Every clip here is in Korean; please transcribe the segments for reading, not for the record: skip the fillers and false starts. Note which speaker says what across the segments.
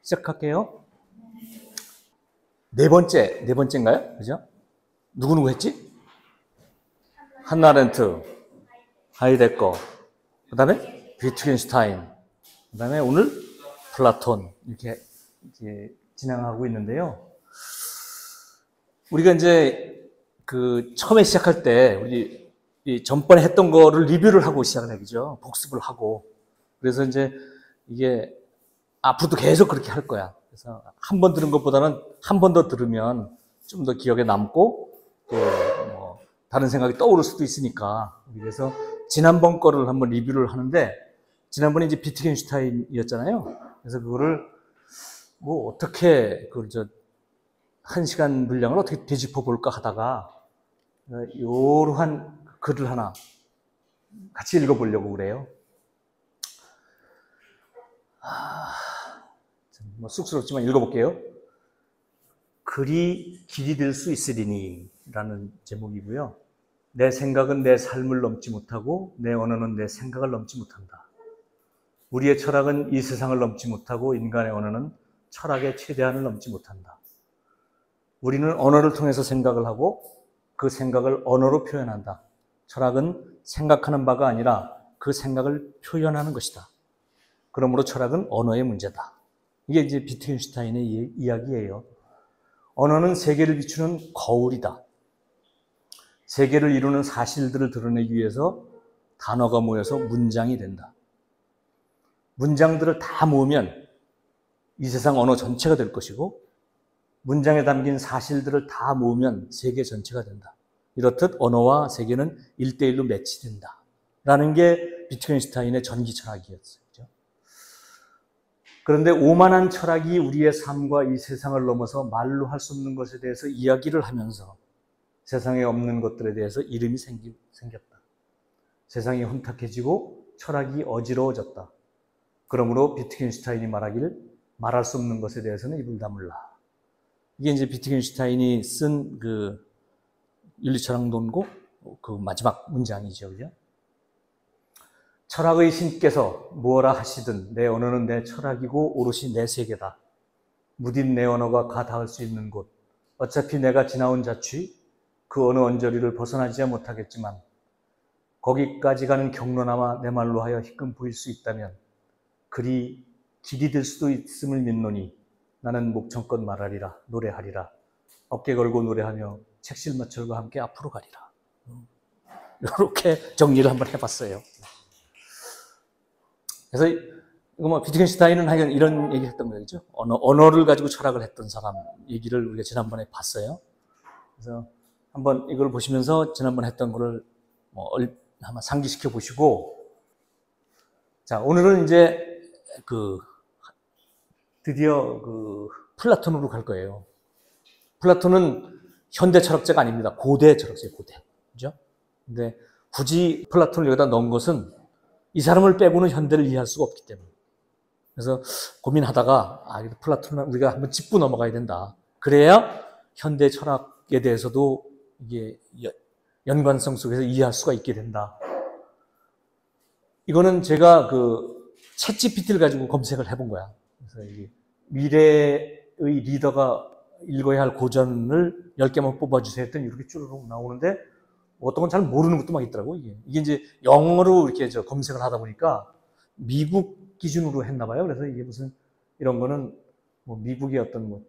Speaker 1: 시작할게요. 네 번째인가요? 그죠? 누구 했지? 한나 아렌트, 하이데거, 그 다음에 비트겐슈타인, 그 다음에 오늘 플라톤, 이렇게 진행하고 있는데요. 우리가 이제 처음에 시작할 때, 우리 전번에 했던 거를 리뷰를 하고 시작을 하죠. 복습을 하고. 그래서 이제 이게 앞으로도 계속 그렇게 할 거야. 그래서 한 번 들은 것보다는 한 번 더 들으면 좀 더 기억에 남고 또 뭐 다른 생각이 떠오를 수도 있으니까. 그래서 지난번 거를 한번 리뷰를 하는데 지난번에 이제 비트겐슈타인이었잖아요. 그래서 그거를 뭐 어떻게 한 시간 분량을 어떻게 되짚어 볼까 하다가 요러한 글을 하나 같이 읽어보려고 그래요. 뭐 쑥스럽지만 읽어볼게요. 글이 길이 될 수 있으리니 라는 제목이고요. 내 생각은 내 삶을 넘지 못하고 내 언어는 내 생각을 넘지 못한다. 우리의 철학은 이 세상을 넘지 못하고 인간의 언어는 철학의 최대한을 넘지 못한다. 우리는 언어를 통해서 생각을 하고 그 생각을 언어로 표현한다. 철학은 생각하는 바가 아니라 그 생각을 표현하는 것이다. 그러므로 철학은 언어의 문제다. 이게 이제 비트겐슈타인의 이야기예요. 언어는 세계를 비추는 거울이다. 세계를 이루는 사실들을 드러내기 위해서 단어가 모여서 문장이 된다. 문장들을 다 모으면 이 세상 언어 전체가 될 것이고 문장에 담긴 사실들을 다 모으면 세계 전체가 된다. 이렇듯 언어와 세계는 1대1로 매치된다. 라는 게 비트겐슈타인의 전기 철학이었어요. 그런데 오만한 철학이 우리의 삶과 이 세상을 넘어서 말로 할 수 없는 것에 대해서 이야기를 하면서 세상에 없는 것들에 대해서 이름이 생겼다. 세상이 혼탁해지고 철학이 어지러워졌다. 그러므로 비트겐슈타인이 말하기를 말할 수 없는 것에 대해서는 입을 다물라. 이게 이제 비트겐슈타인이 쓴 윤리철학론고 그 마지막 문장이죠. 그죠? 철학의 신께서 무엇라 하시든 내 언어는 내 철학이고 오롯이 내 세계다. 무딘 내 언어가 가 닿을 수 있는 곳. 어차피 내가 지나온 자취 그 어느 언저리를 벗어나지 못하겠지만 거기까지 가는 경로나마 내 말로 하여 희끔 보일 수 있다면 그리 길이 될 수도 있음을 믿노니 나는 목청껏 말하리라 노래하리라 어깨 걸고 노래하며 책실마철과 함께 앞으로 가리라. 이렇게 정리를 한번 해봤어요. 그래서 비트겐슈타인은 하여간 이런 얘기를 했던 거죠. 언어를 가지고 철학을 했던 사람 얘기를 우리가 지난번에 봤어요. 그래서 한번 이걸 보시면서 지난번에 했던 거를 한번 상기시켜 보시고, 자, 오늘은 이제 드디어 플라톤으로 갈 거예요. 플라톤은 현대 철학자가 아닙니다. 고대 철학자예요, 고대. 그죠? 근데 굳이 플라톤을 여기다 넣은 것은 이 사람을 빼고는 현대를 이해할 수가 없기 때문에. 그래서 고민하다가, 플라톤은 우리가 한번 짚고 넘어가야 된다. 그래야 현대 철학에 대해서도 이게 연관성 속에서 이해할 수가 있게 된다. 이거는 제가 챗GPT를 가지고 검색을 해본 거야. 그래서 이게 미래의 리더가 읽어야 할 고전을 10개만 뽑아주세요 했더니 이렇게 쭈르륵 나오는데 어떤 건 잘 모르는 것도 막 있더라고, 이게. 이게 이제 영어로 이렇게 검색을 하다 보니까 미국 기준으로 했나 봐요. 그래서 이게 무슨 이런 거는 미국의 어떤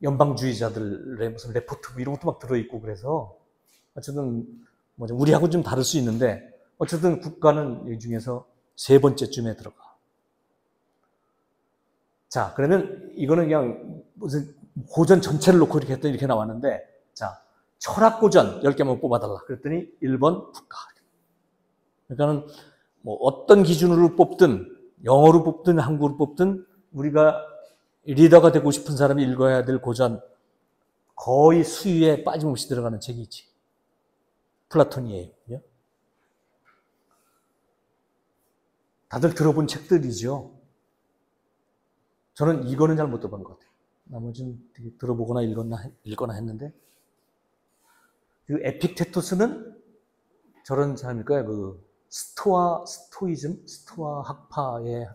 Speaker 1: 연방주의자들의 무슨 레포트 이런 것도 막 들어있고 그래서 어쨌든 우리하고 좀 다를 수 있는데 어쨌든 국가는 이 중에서 3번째쯤에 들어가. 자, 그러면 이거는 그냥 무슨 고전 전체를 놓고 이렇게 했더니 이렇게 나왔는데, 자, 철학고전 10개만 뽑아달라. 그랬더니 1번 국가. 그러니까는 어떤 기준으로 뽑든 영어로 뽑든 한국어로 뽑든 우리가 리더가 되고 싶은 사람이 읽어야 될 고전 거의 수위에 빠짐없이 들어가는 책이 있지. 플라톤이에요. 다들 들어본 책들이죠. 저는 이거는 잘 못 들어본 것 같아요. 나머지는 되게 들어보거나 읽거나 했는데, 에픽테토스는 저런 사람일까요? 스토아 학파의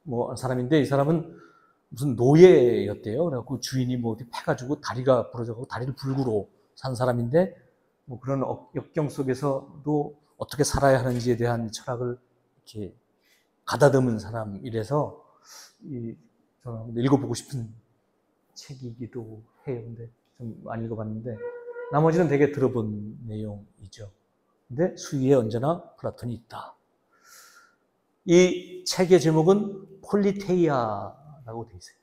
Speaker 1: 뭐 사람인데 이 사람은 무슨 노예였대요. 그래갖고 주인이 뭐 어디 패가지고 다리가 부러져가고 다리를 불구로 산 사람인데 뭐 그런 역경 속에서도 어떻게 살아야 하는지에 대한 철학을 이렇게 가다듬은 사람이라서 저는 읽어보고 싶은 책이기도 해요. 근데 좀 안 읽어봤는데 나머지는 되게 들어본 내용이죠. 근데 수위에 언제나 플라톤이 있다. 이 책의 제목은 폴리테이아라고 돼 있어요.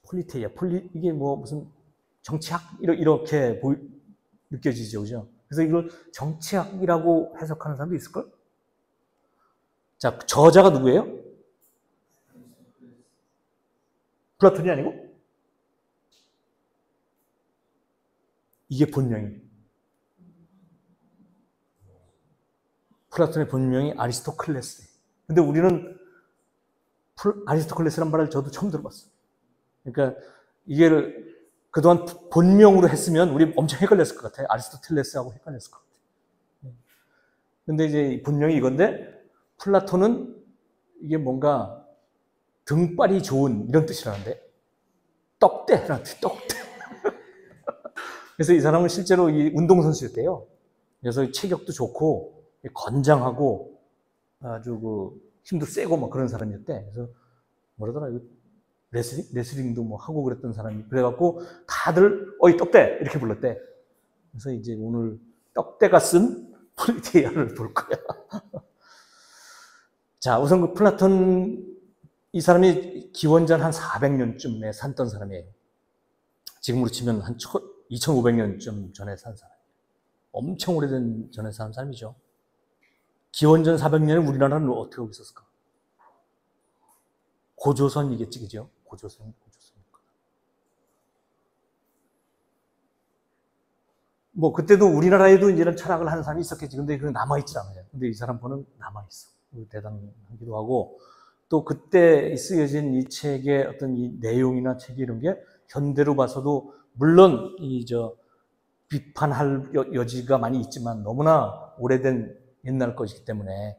Speaker 1: 폴리테이아, 이게 뭐 무슨 정치학 이렇게 느껴지죠, 그죠? 그래서 이걸 정치학이라고 해석하는 사람도 있을걸? 자, 저자가 누구예요? 플라톤이 아니고? 이게 본명이에요. 플라톤의 본명이 아리스토클레스. 근데 우리는 아리스토클레스란 말을 저도 처음 들어봤어요. 그러니까 이게 그동안 본명으로 했으면 우리 엄청 헷갈렸을 것 같아요. 아리스토텔레스하고 헷갈렸을 것 같아요. 근데 이제 본명이 이건데 플라톤은 이게 뭔가 등발이 좋은 이런 뜻이라는데 떡대라는 뜻, 떡대. 그래서 이 사람은 실제로 이 운동선수였대요. 그래서 체격도 좋고 건장하고 아주 그 힘도 세고 막 그런 사람이었대. 그래서 뭐라더라, 레슬링도 뭐 하고 그랬던 사람이. 그래갖고 다들 어이 떡대 이렇게 불렀대. 그래서 이제 오늘 떡대가 쓴 폴리테이아를 볼 거야. 자, 우선 그 플라톤 이 사람이 기원전 한 400년쯤에 살던 사람이에요. 지금으로 치면 한 2500년쯤 전에 산 사람이에요. 엄청 오래된 전에 산 사람이죠. 기원전 400년에 우리나라는 어떻게 하고 있었을까? 고조선이겠지, 그죠? 고조선. 뭐, 그때도 우리나라에도 이제 이런 철학을 하는 사람이 있었겠지. 근데 그건 남아있지 않아요. 근데 이 사람 보는 남아있어. 대단하기도 하고. 또 그때 쓰여진 이 책의 어떤 이 내용이나 책 이런 게 현대로 봐서도 물론 비판할 여지가 많이 있지만 너무나 오래된 옛날 것이기 때문에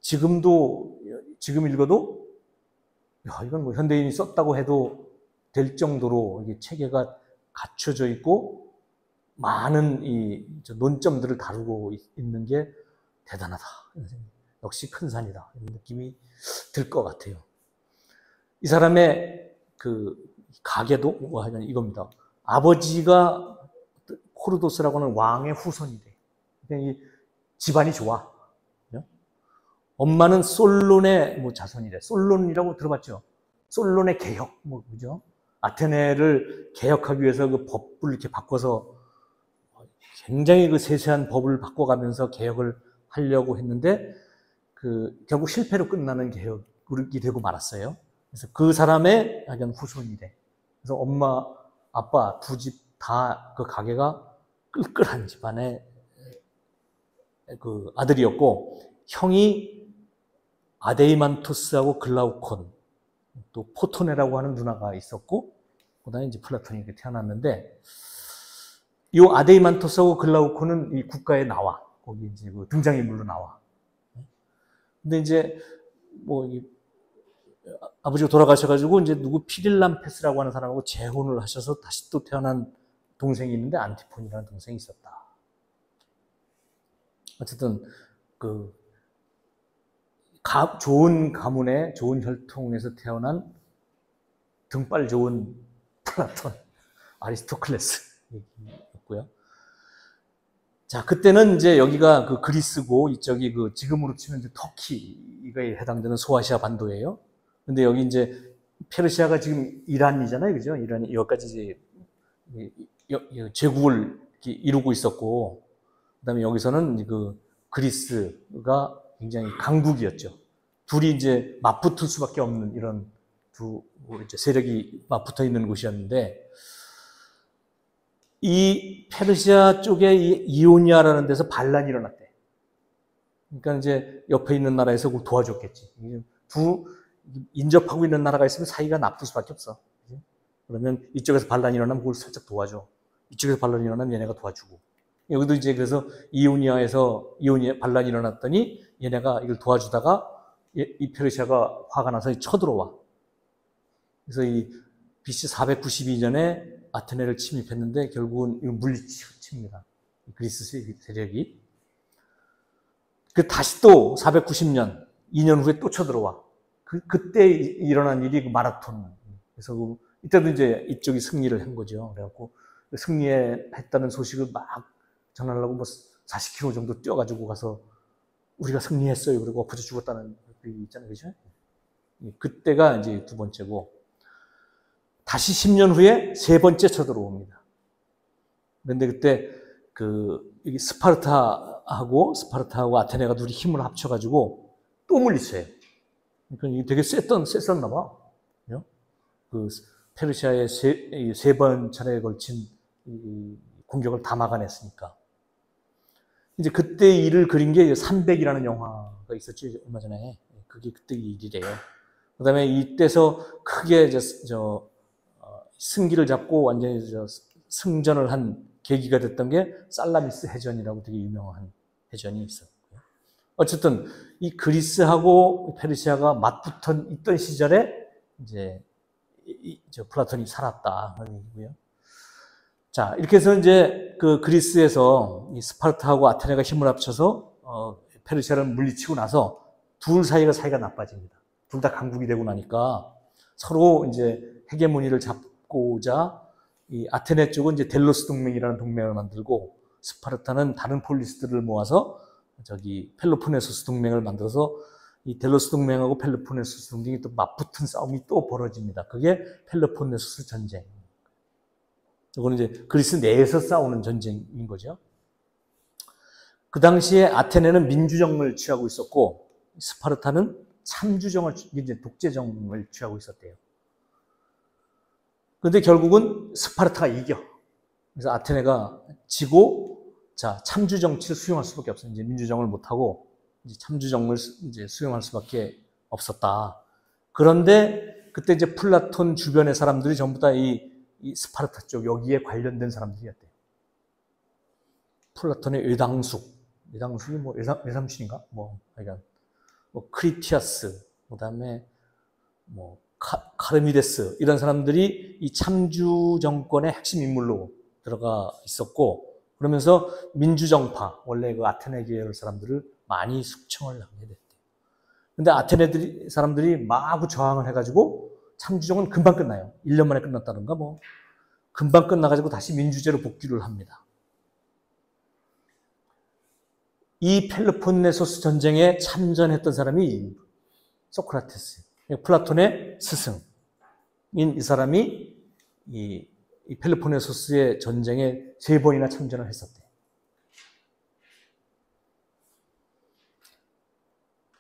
Speaker 1: 지금 읽어도 이건 뭐 현대인이 썼다고 해도 될 정도로 이게 체계가 갖춰져 있고 많은 이 논점들을 다루고 있는 게 대단하다. 역시 큰 산이다. 이런 느낌이 들 것 같아요. 이 사람의 가계도 이겁니다. 아버지가 호르도스라고 하는 왕의 후손이 돼. 이 집안이 좋아. 엄마는 솔론의 자손이래. 솔론이라고 들어봤죠? 솔론의 개혁, 그죠? 아테네를 개혁하기 위해서 그 법을 이렇게 바꿔서 굉장히 그 세세한 법을 바꿔가면서 개혁을 하려고 했는데 결국 실패로 끝나는 개혁이 되고 말았어요. 그래서 그 사람의 후손이래. 그래서 엄마, 아빠 두 집 다 그 가게가 끌끌한 집안의 그 아들이었고, 형이 아데이만토스하고 글라우콘, 또 포토네라고 하는 누나가 있었고, 그다음에 이제 플라톤이 이렇게 태어났는데, 이 아데이만토스하고 글라우콘은 이 국가에 나와. 거기 이제 그 등장인물로 나와. 근데 이제 아버지가 돌아가셔가지고 이제 피릴람페스라고 하는 사람하고 재혼을 하셔서 다시 또 태어난 동생이 있는데 안티폰이라는 동생이 있었다. 어쨌든 좋은 가문의 좋은 혈통에서 태어난 등발 좋은 플라톤, 아리스토클레스였고요. 자, 그때는 이제 여기가 그리스고 이쪽이 지금으로 치면 이제 터키에 해당되는 소아시아 반도예요. 근데 여기 이제 페르시아가 지금 이란이잖아요, 그죠? 이란이 여기까지 이제 제국을 이루고 있었고, 그다음에 여기서는 그리스가 굉장히 강국이었죠. 둘이 이제 맞붙을 수밖에 없는 이런 두 이제 세력이 맞붙어 있는 곳이었는데, 이 페르시아 쪽에 이오니아라는 데서 반란이 일어났대. 그러니까 이제 옆에 있는 나라에서 그걸 도와줬겠지. 인접하고 있는 나라가 있으면 사이가 나쁠 수밖에 없어. 그러면 이쪽에서 반란이 일어나면 그걸 살짝 도와줘. 이쪽에서 반란이 일어나면 얘네가 도와주고. 여기도 이제 그래서 이오니아 반란이 일어났더니 얘네가 이걸 도와주다가 이 페르시아가 화가 나서 쳐들어와. 그래서 이 BC 492년에 아테네를 침입했는데 결국은 물리칩니다. 그리스 세력이. 다시 또 490년, 2년 후에 또 쳐들어와. 그때 일어난 일이 마라톤. 그래서 이때도 이제 이쪽이 승리를 한 거죠. 그래갖고 승리했다는 소식을 막 전하려고 뭐 40km 정도 뛰어가지고 가서 우리가 승리했어요. 그리고 엎어져 죽었다는 그 있잖아요. 그죠? 그때가 이제 두 번째고, 다시 10년 후에 세 번째 쳐들어옵니다. 그런데 그때 스파르타하고 아테네가 둘이 힘을 합쳐가지고 또 물리쳐요. 그러니까 이게 되게 셌었나 봐. 페르시아의 세 번 차례에 걸친 공격을 다 막아냈으니까. 이제 그때 일을 그린 게 300이라는 영화가 있었죠, 얼마 전에. 그게 그때 일이래요. 그 다음에 이때서 크게 승기를 잡고 완전히 승전을 한 계기가 됐던 게 살라미스 해전이라고 되게 유명한 해전이 있었고요. 어쨌든 이 그리스하고 페르시아가 맞붙어 있던 시절에 이제 플라톤이 살았다는 얘기고요. 자, 이렇게 해서 이제 그리스에서 이 스파르타하고 아테네가 힘을 합쳐서 페르시아를 물리치고 나서 둘 사이가 나빠집니다. 둘 다 강국이 되고 나니까 서로 이제 헤게모니를 잡고자 이 아테네 쪽은 이제 델로스 동맹이라는 동맹을 만들고, 스파르타는 다른 폴리스들을 모아서 펠로폰네소스 동맹을 만들어서 이 델로스 동맹하고 펠로폰네소스 동맹이 또 맞붙은 싸움이 또 벌어집니다. 그게 펠로폰네소스 전쟁. 이거는 이제 그리스 내에서 싸우는 전쟁인 거죠. 그 당시에 아테네는 민주정을 취하고 있었고, 스파르타는 참주정을, 이제 독재정을 취하고 있었대요. 그런데 결국은 스파르타가 이겨. 그래서 아테네가 지고, 자, 참주정치를 수용할 수밖에 없어요. 이제 민주정을 못하고, 이제 참주정을 이제 수용할 수밖에 없었다. 그런데 그때 이제 플라톤 주변의 사람들이 전부 다 이 스파르타 쪽, 여기에 관련된 사람들이었대요. 플라톤의 외당숙이 뭐 외삼촌인가? 크리티아스, 그 다음에 카르미데스, 이런 사람들이 이 참주 정권의 핵심 인물로 들어가 있었고, 그러면서 민주정파, 원래 그 아테네 계열 사람들을 많이 숙청을 하게 됐대요. 근데 아테네 사람들이 마구 저항을 해가지고 참주정은 금방 끝나요. 1년 만에 끝났다든가 금방 끝나가지고 다시 민주제로 복귀를 합니다. 이 펠로폰네소스 전쟁에 참전했던 사람이 소크라테스, 플라톤의 스승인 이 사람이 이 펠로폰네소스의 전쟁에 3번이나 참전을 했었대요.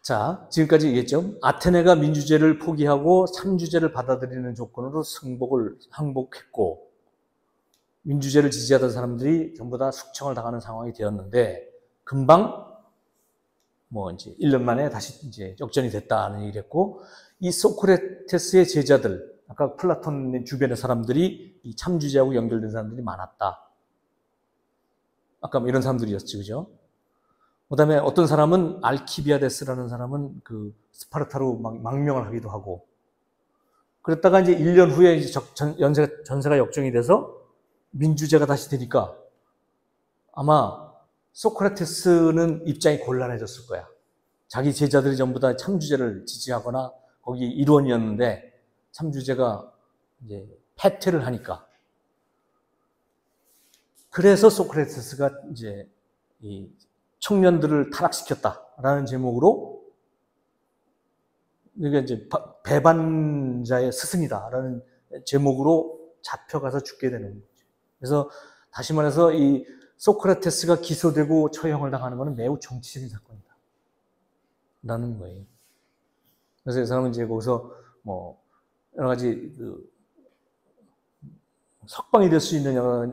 Speaker 1: 자, 지금까지 얘기했죠. 아테네가 민주제를 포기하고 참주제를 받아들이는 조건으로 항복했고, 민주제를 지지하던 사람들이 전부 다 숙청을 당하는 상황이 되었는데, 금방 이제 1년 만에 다시 이제 역전이 됐다는 얘기를 했고, 이 소크라테스의 제자들, 아까 플라톤 주변의 사람들이 이 참주제하고 연결된 사람들이 많았다. 아까 이런 사람들이었지, 그죠? 그 다음에 어떤 사람은 알키비아데스라는 사람은 스파르타로 망명을 하기도 하고, 그랬다가 이제 1년 후에 이제 전세가 역정이 돼서 민주제가 다시 되니까 아마 소크라테스는 입장이 곤란해졌을 거야. 자기 제자들이 전부 다 참주제를 지지하거나 거기 일원이었는데 참주제가 이제 패퇴를 하니까. 그래서 소크라테스가 이제 이 청년들을 타락시켰다라는 제목으로, 이게 이제 배반자의 스승이다라는 제목으로 잡혀가서 죽게 되는 거죠. 그래서 다시 말해서 이 소크라테스가 기소되고 처형을 당하는 것은 매우 정치적인 사건이다 라는 거예요. 그래서 이 사람은 이제 거기서 여러 가지 석방이 될 수 있는 여러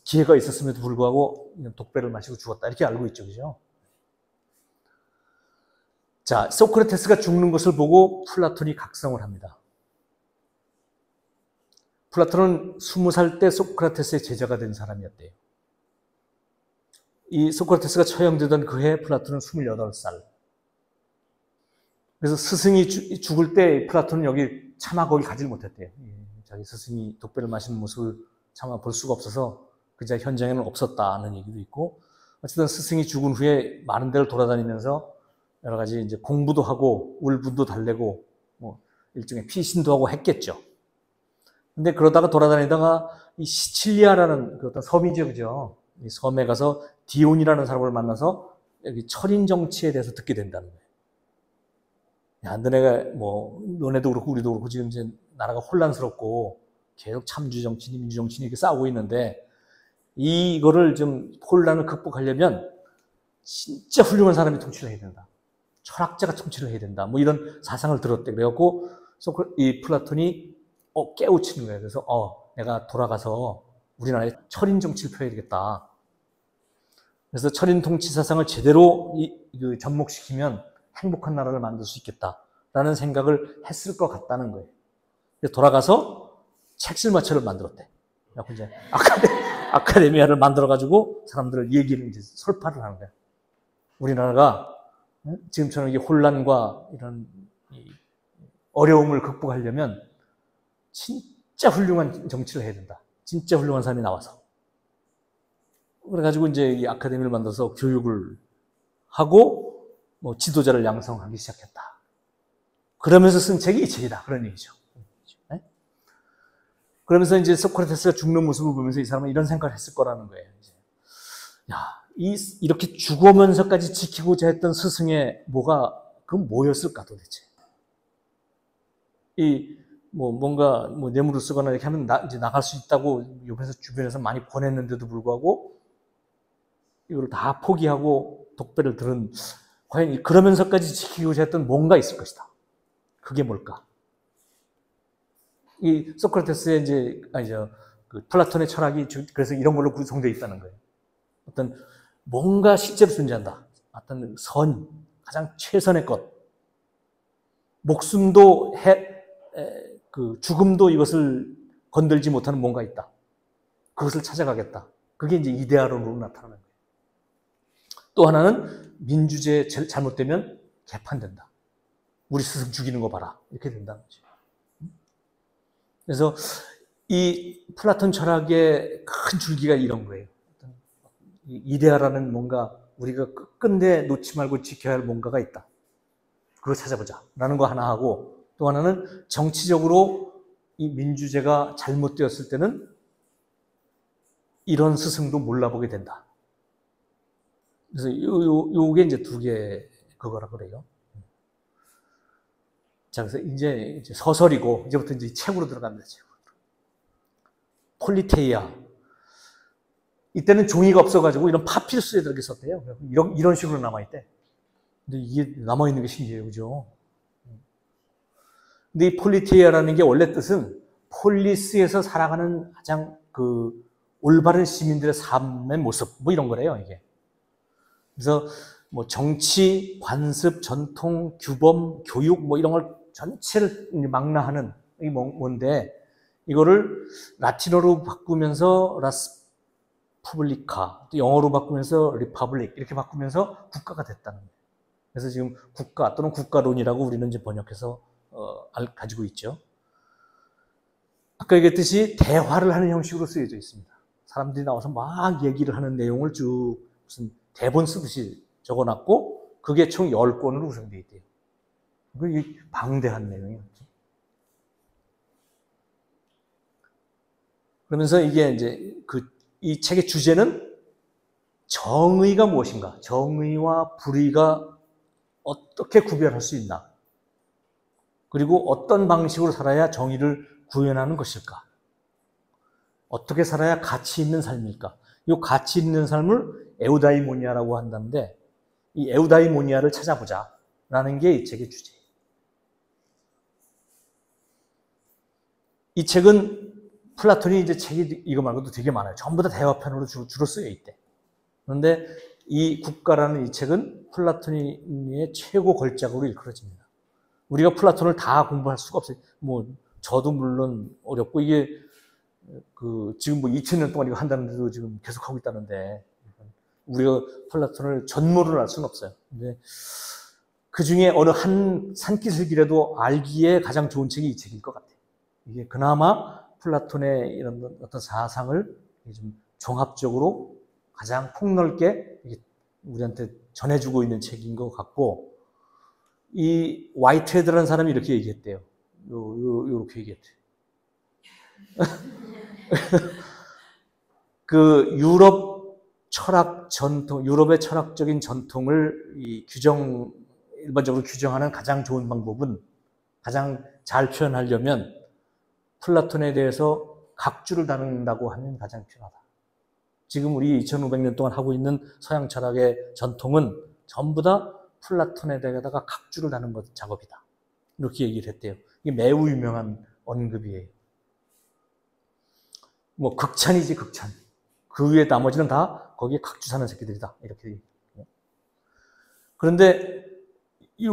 Speaker 1: 기회가 있었음에도 불구하고 독배를 마시고 죽었다, 이렇게 알고 있죠, 그죠? 자, 소크라테스가 죽는 것을 보고 플라톤이 각성을 합니다. 플라톤은 20살 때 소크라테스의 제자가 된 사람이었대요. 이 소크라테스가 처형되던 그해 플라톤은 28살. 그래서 스승이 죽을 때 플라톤은 여기 차마 거기 가지를 못했대요. 자기 스승이 독배를 마시는 모습을 차마 볼 수가 없어서 그 자리 현장에는 없었다는 얘기도 있고, 어쨌든 스승이 죽은 후에 많은 데를 돌아다니면서 여러 가지 이제 공부도 하고 울분도 달래고 뭐 일종의 피신도 하고 했겠죠. 근데 그러다가 돌아다니다가 이 시칠리아라는 그 어떤 섬이죠, 그죠? 이 섬에 가서 디온이라는 사람을 만나서 여기 철인 정치에 대해서 듣게 된다는 거예요. 야, 너네도 그렇고 우리도 그렇고 지금 이제 나라가 혼란스럽고 계속 참주 정치니 민주 정치니 이렇게 싸우고 있는데, 이거를 좀 혼란을 극복하려면 진짜 훌륭한 사람이 통치를 해야 된다. 철학자가 통치를 해야 된다. 뭐 이런 사상을 들었대. 그래갖고 이 플라톤이 깨우치는 거예요. 그래서 내가 돌아가서 우리나라에 철인 정치를 펴야 되겠다. 그래서 철인 통치 사상을 제대로 접목시키면 행복한 나라를 만들 수 있겠다라는 생각을 했을 것 같다는 거예요. 그래서 돌아가서 책실마차를 만들었대. 그래서 이제 아카데미아를 만들어가지고 사람들을 얘기를 이제 설파를 하는 거예요. 우리나라가 지금처럼 이 혼란과 이런 어려움을 극복하려면 진짜 훌륭한 정치를 해야 된다. 진짜 훌륭한 사람이 나와서. 그래가지고 이제 이 아카데미를 만들어서 교육을 하고 뭐 지도자를 양성하기 시작했다. 그러면서 쓴 책이 이 책이다. 그런 얘기죠. 네? 그러면서 이제 소크라테스가 죽는 모습을 보면서 이 사람은 이런 생각을 했을 거라는 거예요. 이제. 이렇게 죽으면서까지 지키고자 했던 스승의 그건 뭐였을까 도대체? 뭔가 뇌물을 쓰거나 이렇게 하면 이제 나갈 수 있다고 옆에서 주변에서 많이 권했는데도 불구하고 이걸 다 포기하고 독배를 들은, 과연 그러면서까지 지키고자 했던 뭔가 있을 것이다. 그게 뭘까? 이 소크라테스의 그 플라톤의 철학이 그래서 이런 걸로 구성되어 있다는 거예요. 어떤 뭔가 실제로 존재한다. 어떤 가장 최선의 것. 목숨도 죽음도 이것을 건들지 못하는 뭔가 있다. 그것을 찾아가겠다. 그게 이제 이데아론으로 나타나는 거예요. 또 하나는 민주제에 잘못되면 개판된다. 우리 스승 죽이는 거 봐라. 이렇게 된다는 거죠. 그래서 이 플라톤 철학의 큰 줄기가 이런 거예요. 이데아라는 뭔가 우리가 끝끝내 놓지 말고 지켜야 할 뭔가가 있다. 그거 찾아보자. 라는 거 하나 하고, 또 하나는 정치적으로 이 민주제가 잘못되었을 때는 이런 스승도 몰라보게 된다. 그래서 요게 이제 두 개 그거라 그래요. 자, 그래서 이제 서설이고, 이제부터 이제 책으로 들어갑니다. 폴리테이아. 이때는 종이가 없어가지고 이런 파피루스에 들어게 썼대요. 이런 식으로 남아있대. 근데 이게 남아있는 게 신기해요. 그죠? 근데 이 폴리테이아라는 게 원래 뜻은 폴리스에서 살아가는 가장 올바른 시민들의 삶의 모습, 뭐 이런 거래요, 이게. 그래서 뭐 정치, 관습, 전통, 규범, 교육, 뭐 이런 걸 전체를 망라하는 이 뭔데, 이거를 라틴어로 바꾸면서 푸블리카, 또 영어로 바꾸면서 리퍼블릭 이렇게 바꾸면서 국가가 됐다는 거예요. 그래서 지금 국가 또는 국가론이라고 우리는 이제 번역해서 가지고 있죠. 아까 얘기했듯이 대화를 하는 형식으로 쓰여져 있습니다. 사람들이 나와서 막 얘기를 하는 내용을 쭉 무슨 대본 쓰듯이 적어놨고, 그게 총 10권으로 구성되어 있대요. 그게 방대한 내용이에요. 그러면서 이게 이제 이 책의 주제는 정의가 무엇인가, 정의와 불의가 어떻게 구별할 수 있나, 그리고 어떤 방식으로 살아야 정의를 구현하는 것일까, 어떻게 살아야 가치 있는 삶일까. 이 가치 있는 삶을 에우다이모니아라고 한다는데, 이 에우다이모니아를 찾아보자라는 게 이 책의 주제예요. 이 책은 플라톤이 이제 책이 이거 말고도 되게 많아요. 전부 다 대화편으로 주로 쓰여 있대. 그런데 이 국가라는 이 책은 플라톤의 최고 걸작으로 일컬어집니다. 우리가 플라톤을 다 공부할 수가 없어요. 뭐 저도 물론 어렵고, 이게 지금 뭐 2000년 동안 이거 한다는데도 지금 계속 하고 있다는데, 우리가 플라톤을 전모를 알 수는 없어요. 근데 그 중에 어느 한 산기슭이라도 알기에 가장 좋은 책이 이 책일 것 같아요. 이게 그나마 플라톤의 이런 어떤 사상을 좀 종합적으로 가장 폭넓게 우리한테 전해주고 있는 책인 것 같고, 이 화이트헤드라는 사람이 이렇게 얘기했대요. 요렇게 얘기했대요. 그 유럽 철학 전통, 유럽의 철학적인 전통을 일반적으로 규정하는 가장 좋은 방법은, 가장 잘 표현하려면 플라톤에 대해서 각주를 다룬다고 하면 가장 편하다. 지금 우리 2500년 동안 하고 있는 서양 철학의 전통은 전부 다 플라톤에 대해다가 각주를 다는 작업이다. 이렇게 얘기를 했대요. 이게 매우 유명한 언급이에요. 뭐 극찬이지 극찬. 그 위에 나머지는 다 거기에 각주 사는 새끼들이다. 이렇게 얘기해요. 그런데 이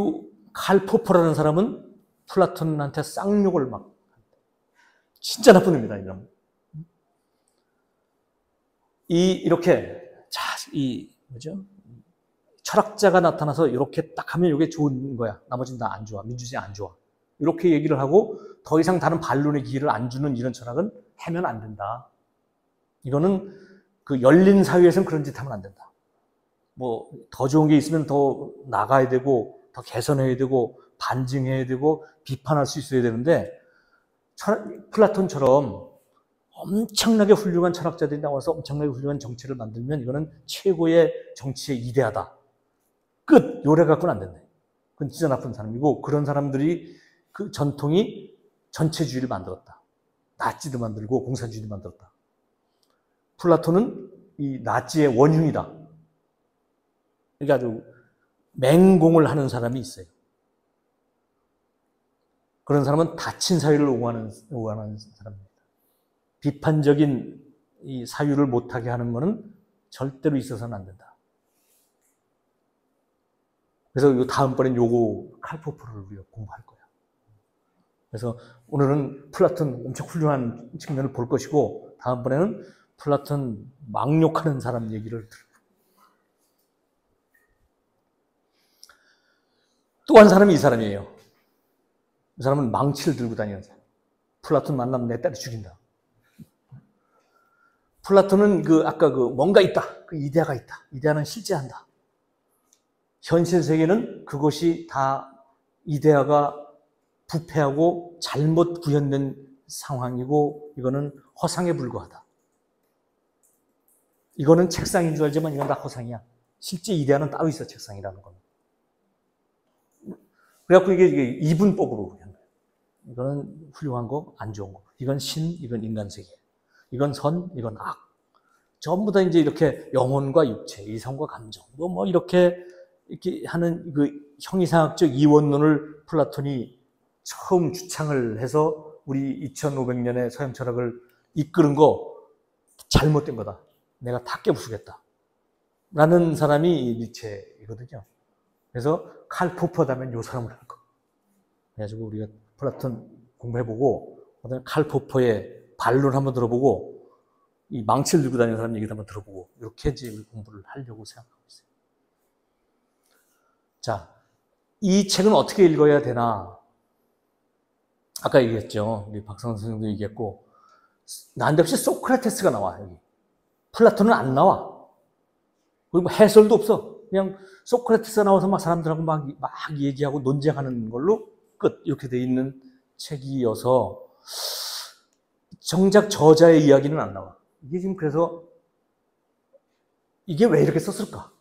Speaker 1: 칼 포퍼라는 사람은 플라톤한테 쌍욕을 막 진짜 나쁜 놈이다. 이런. 뭐죠? 철학자가 나타나서 이렇게 딱 하면 이게 좋은 거야. 나머지는 다 안 좋아. 민주주의 안 좋아. 이렇게 얘기를 하고 더 이상 다른 반론의 기회를 안 주는 이런 철학은 하면 안 된다. 이거는 그 열린 사회에서는 그런 짓 하면 안 된다. 뭐 더 좋은 게 있으면 더 나가야 되고, 더 개선해야 되고, 반증해야 되고, 비판할 수 있어야 되는데, 플라톤처럼 엄청나게 훌륭한 철학자들이 나와서 엄청나게 훌륭한 정치를 만들면 이거는 최고의 정치의 이데아다. 끝! 요래 갖고는 안 된다. 그건 진짜 나쁜 사람이고, 그런 사람들이 그 전통이 전체주의를 만들었다. 나치도 만들고 공산주의도 만들었다. 플라톤은 이 나치의 원흉이다. 그러니까 아주 맹공을 하는 사람이 있어요. 그런 사람은 닫힌 사유를 옹호하는 사람입니다. 비판적인 이 사유를 못하게 하는 것은 절대로 있어서는 안 된다. 그래서 다음번엔 요거 칼포프를 우리가 공부할 거야. 그래서 오늘은 플라톤 엄청 훌륭한 측면을 볼 것이고, 다음번에는 플라톤 망욕하는 사람 얘기를 들을 거야. 또 한 사람이 이 사람이에요. 이 사람은 망치를 들고 다니는 사람. 플라톤 만나면 내 딸이 죽인다. 플라톤은 아까 뭔가 있다. 그 이데아가 있다. 이데아는 실제한다. 현실 세계는 그것이 다 이데아가 부패하고 잘못 구현된 상황이고, 이거는 허상에 불과하다. 이거는 책상인 줄 알지만 이건 다 허상이야. 실제 이데아는 따로 있어, 책상이라는 건. 그래갖고 이게 이분법으로 그냥. 이거는 훌륭한 거, 안 좋은 거. 이건 신, 이건 인간 세계. 이건 선, 이건 악. 전부 다 이제 이렇게 영혼과 육체, 이성과 감정, 이렇게 하는 그 형이상학적 이원론을 플라톤이 처음 주창을 해서 우리 2500년의 서양 철학을 이끄는 거 잘못된 거다. 내가 다 깨부수겠다. 라는 사람이 니체이거든요. 그래서 칼 포퍼다면 요 사람을 할 거. 그래가지고 우리가 플라톤 공부해보고, 그다음에 칼 포퍼의 반론 한번 들어보고, 이 망치를 들고 다니는 사람 얘기도 한번 들어보고, 이렇게 이제 우리 공부를 하려고 생각하고 있어요. 자, 이 책은 어떻게 읽어야 되나? 아까 얘기했죠. 우리 박성선 선생님도 얘기했고, 난데없이 소크라테스가 나와, 여기. 플라톤은 안 나와. 그리고 해설도 없어. 그냥 소크라테스가 나와서 막 사람들하고 막 얘기하고 논쟁하는 걸로 끝. 이렇게 돼 있는 책이어서, 정작 저자의 이야기는 안 나와. 이게 지금 그래서, 이게 왜 이렇게 썼을까?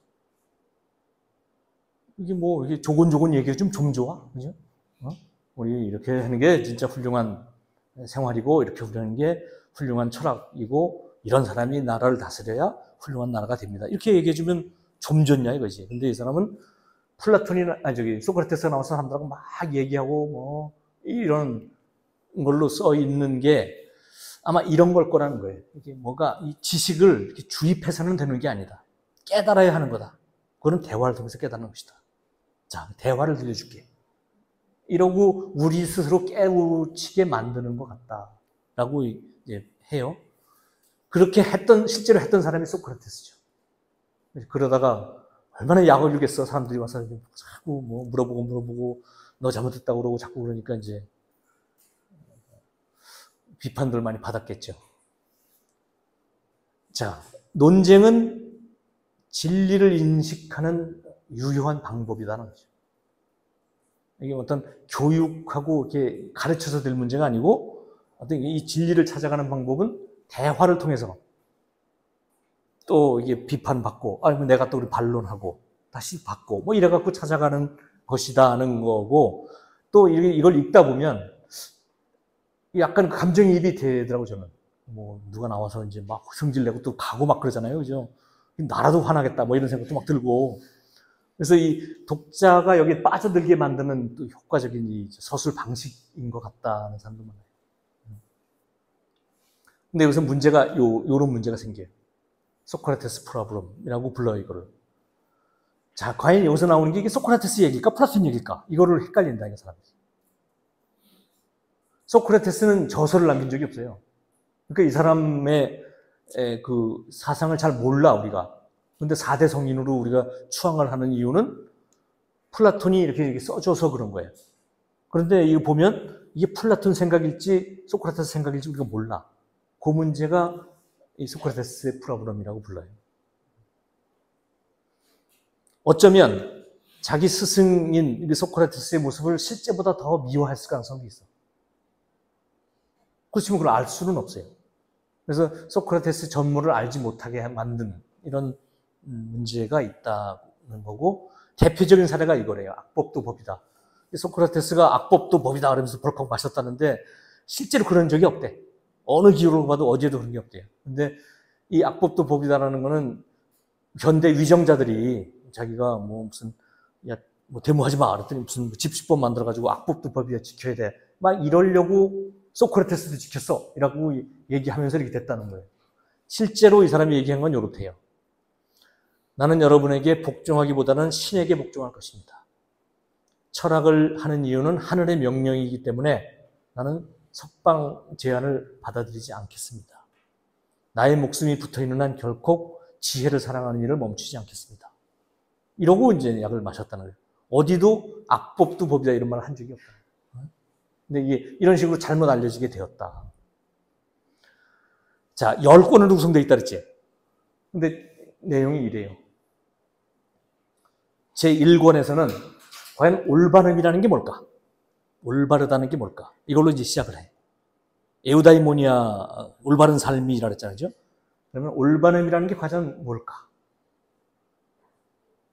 Speaker 1: 이게 조곤조곤 얘기해 좀 좋아. 그죠? 우리 이렇게 하는 게 진짜 훌륭한 생활이고, 이렇게 훌륭한 게 훌륭한 철학이고, 이런 사람이 나라를 다스려야 훌륭한 나라가 됩니다. 이렇게 얘기해주면 좀 좋냐 이거지. 근데 이 사람은 소크라테스가 나와서 사람들하고 막 얘기하고, 이런 걸로 써 있는 게 아마 이런 걸 거라는 거예요. 이게 이 지식을 이렇게 주입해서는 되는 게 아니다. 깨달아야 하는 거다. 그거는 대화를 통해서 깨닫는 것이다. 자, 대화를 들려줄게. 이러고 우리 스스로 깨우치게 만드는 것 같다라고 이제 해요. 그렇게 실제로 했던 사람이 소크라테스죠. 그러다가 얼마나 약 올리겠어. 사람들이 와서 자꾸 뭐 물어보고 너 잘못했다고 그러고 자꾸 그러니까 이제 비판들 많이 받았겠죠. 자, 논쟁은 진리를 인식하는 유효한 방법이다는 거죠. 이게 어떤 교육하고 이렇게 가르쳐서 될 문제가 아니고 어떤 이 진리를 찾아가는 방법은 대화를 통해서 또 이게 비판받고 아니면 내가 또 우리 반론하고 다시 받고 뭐 이래갖고 찾아가는 것이다는 거고 또 이걸 읽다 보면 약간 감정이입이 되더라고 저는. 뭐 누가 나와서 이제 막 성질 내고 또 가고 막 그러잖아요, 그죠? 나라도 화나겠다 뭐 이런 생각도 막 들고. 그래서 이 독자가 여기에 빠져들게 만드는 또 효과적인 이 서술 방식인 것 같다는 사람도 많아요. 근데 여기서 문제가 요런 문제가 생겨요. 소크라테스 프로블럼이라고 불러요, 이거를. 자, 과연 여기서 나오는 게 이게 소크라테스 얘기일까, 플라톤 얘기일까? 이거를 헷갈린다, 이 사람이. 소크라테스는 저서를 남긴 적이 없어요. 그러니까 이 사람의 그 사상을 잘 몰라, 우리가. 근데 4대 성인으로 우리가 추앙을 하는 이유는 플라톤이 이렇게 써줘서 그런 거예요. 그런데 이거 보면 이게 플라톤 생각일지 소크라테스 생각일지 우리가 몰라. 그 문제가 이 소크라테스의 프로블럼이라고 불러요. 어쩌면 자기 스승인 소크라테스의 모습을 실제보다 더 미워했을 가능성도 있어. 그렇지만 그걸 알 수는 없어요. 그래서 소크라테스 전모를 알지 못하게 만든 이런 문제가 있다는 거고, 대표적인 사례가 이거래요. 악법도 법이다. 소크라테스가 악법도 법이다 그러면서 벌컥 마셨다는데 실제로 그런 적이 없대. 어느 기호로 봐도 어디에도 그런 게 없대요. 근데 이 악법도 법이다라는 거는 현대 위정자들이 자기가 뭐 무슨 뭐 데모하지 마 그랬더니 무슨 집시법 만들어가지고 악법도 법이야 지켜야 돼 막 이러려고 소크라테스도 지켰어 이라고 얘기하면서 이렇게 됐다는 거예요. 실제로 이 사람이 얘기한 건 이렇대요. 나는 여러분에게 복종하기보다는 신에게 복종할 것입니다. 철학을 하는 이유는 하늘의 명령이기 때문에 나는 석방 제안을 받아들이지 않겠습니다. 나의 목숨이 붙어있는 한 결코 지혜를 사랑하는 일을 멈추지 않겠습니다. 이러고 이제 약을 마셨다는 거예요. 어디도 악법도 법이다 이런 말을 한 적이 없다. 근데 이게 이런 식으로 잘못 알려지게 되었다. 자, 10권으로 구성되어 있다 그랬지? 근데 내용이 이래요. 제1권에서는 과연 올바름이라는 게 뭘까? 올바르다는 게 뭘까? 이걸로 이제 시작을 해. 에우다이모니아, 올바른 삶이라 그랬잖아요. 그러면 올바름이라는 게 과연 뭘까?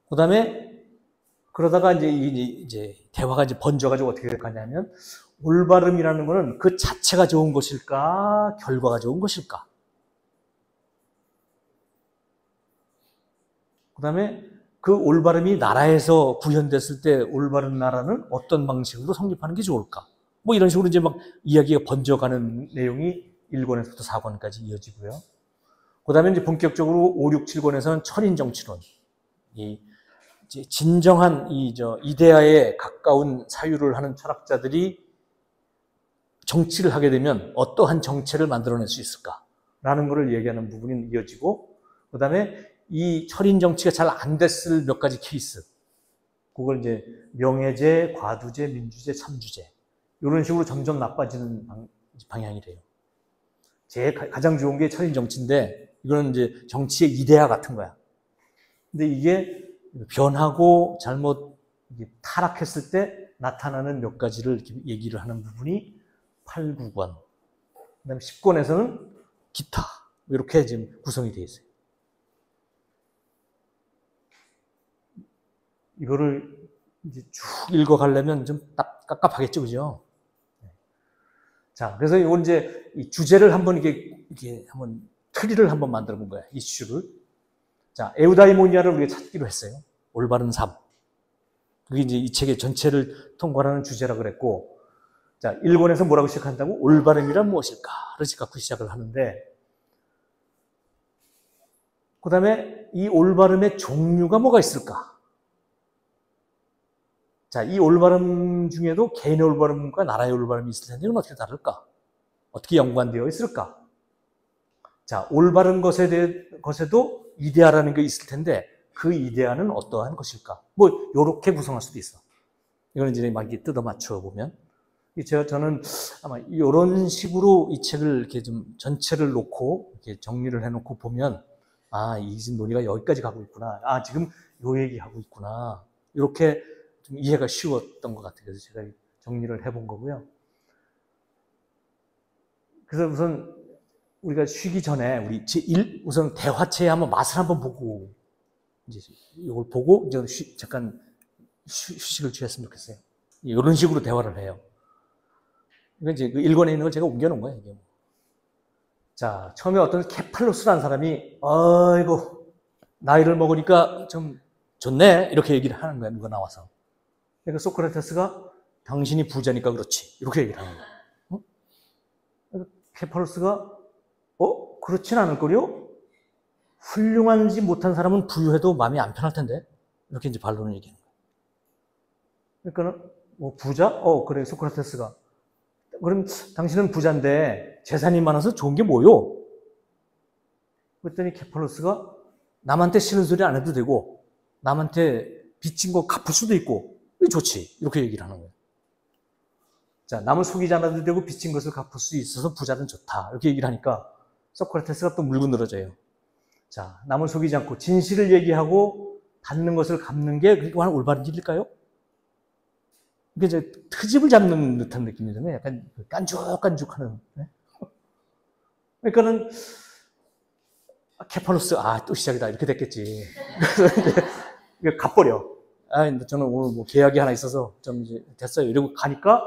Speaker 1: 그 다음에 그러다가 이제 대화가 이제 번져가지고 어떻게 될 거냐면 올바름이라는 거는 그 자체가 좋은 것일까? 결과가 좋은 것일까? 그 다음에 그 올바름이 나라에서 구현됐을 때 올바른 나라는 어떤 방식으로 성립하는 게 좋을까? 뭐 이런 식으로 이제 막 이야기가 번져가는 내용이 1권에서부터 4권까지 이어지고요. 그 다음에 이제 본격적으로 5, 6, 7권에서는 철인정치론. 이제 진정한 이데아에 가까운 사유를 하는 철학자들이 정치를 하게 되면 어떠한 정체를 만들어낼 수 있을까라는 것을 얘기하는 부분이 이어지고, 그 다음에 이 철인 정치가 잘 안 됐을 몇 가지 케이스, 그걸 이제 명예제, 과두제, 민주제, 삼주제 이런 식으로 점점 나빠지는 방향이래요. 가장 좋은 게 철인 정치인데 이거는 이제 정치의 이데아 같은 거야. 근데 이게 변하고 잘못 타락했을 때 나타나는 몇 가지를 이렇게 얘기를 하는 부분이 8, 9권. 그 다음에 10권에서는 기타. 이렇게 지금 구성이 되어 있어요. 이거를 이제 쭉 읽어가려면 좀 깝깝하겠죠, 그죠? 자, 그래서 이건 이제 이 주제를 한번 이렇게 한번 트리를 한번 만들어 본 거야, 이슈를. 자, 에우다이모니아를 우리가 찾기로 했어요. 올바른 삶. 그게 이제 이 책의 전체를 통과하는 주제라 그랬고, 자, 1권에서 뭐라고 시작한다고? 올바름이란 무엇일까? 를 갖고 시작을 하는데, 그 다음에 이 올바름의 종류가 뭐가 있을까? 자, 이 올바름 중에도 개인의 올바름과 나라의 올바름이 있을 텐데, 이건 어떻게 다를까? 어떻게 연관되어 있을까? 자, 올바른 것에도 이데아라는 게 있을 텐데, 그 이데아는 어떠한 것일까? 뭐 요렇게 구성할 수도 있어. 이거는 이제 막 뜯어 맞춰 보면 저는 아마 이런 식으로 이 책을 이렇게 좀 전체를 놓고 이렇게 정리를 해놓고 보면 이 논의가 여기까지 가고 있구나. 지금 요 얘기하고 있구나. 이렇게 좀 이해가 쉬웠던 것 같아요. 그래서 제가 정리를 해본 거고요. 그래서 우선 우리가 쉬기 전에 우선 대화체에 한번 맛을 한번 보고 이제 이걸 보고 이제 잠깐 휴식을 취했으면 좋겠어요. 이런 식으로 대화를 해요. 이건 이제 그 1권에 있는 걸 제가 옮겨놓은 거예요. 이게. 자, 처음에 어떤 케팔로스라는 사람이 아이고 나이를 먹으니까 좀 좋네 이렇게 얘기를 하는 거야. 누가 나와서. 그러니까 소크라테스가 당신이 부자니까 그렇지 이렇게 얘기를 하는 거야. 케팔로스가 그렇진 않을걸요? 훌륭하지 못한 사람은 부유해도 마음이 안 편할 텐데 이렇게 이제 반론을 얘기하는 거야. 그러니까는 뭐 부자? 그래 소크라테스가 그럼 당신은 부자인데 재산이 많아서 좋은 게 뭐요? 그랬더니 케팔로스가 남한테 싫은 소리 안 해도 되고 남한테 빚진 거 갚을 수도 있고 좋지 이렇게 얘기를 하는 거예요. 자, 남을 속이지 않아도 되고 빚진 것을 갚을 수 있어서 부자는 좋다 이렇게 얘기를 하니까 소크라테스가 또 물고 늘어져요. 자, 남을 속이지 않고 진실을 얘기하고 받는 것을 갚는 게 그게 올바른 일일까요? 이게 이제 트집을 잡는 듯한 느낌이잖아요. 약간 깐죽깐죽하는. 네? 그러니까는 케팔로스 또 시작이다 이렇게 됐겠지. 그래서 이제 갚버려. 저는 오늘 뭐 계약이 하나 있어서 좀 이제 됐어요. 이러고 가니까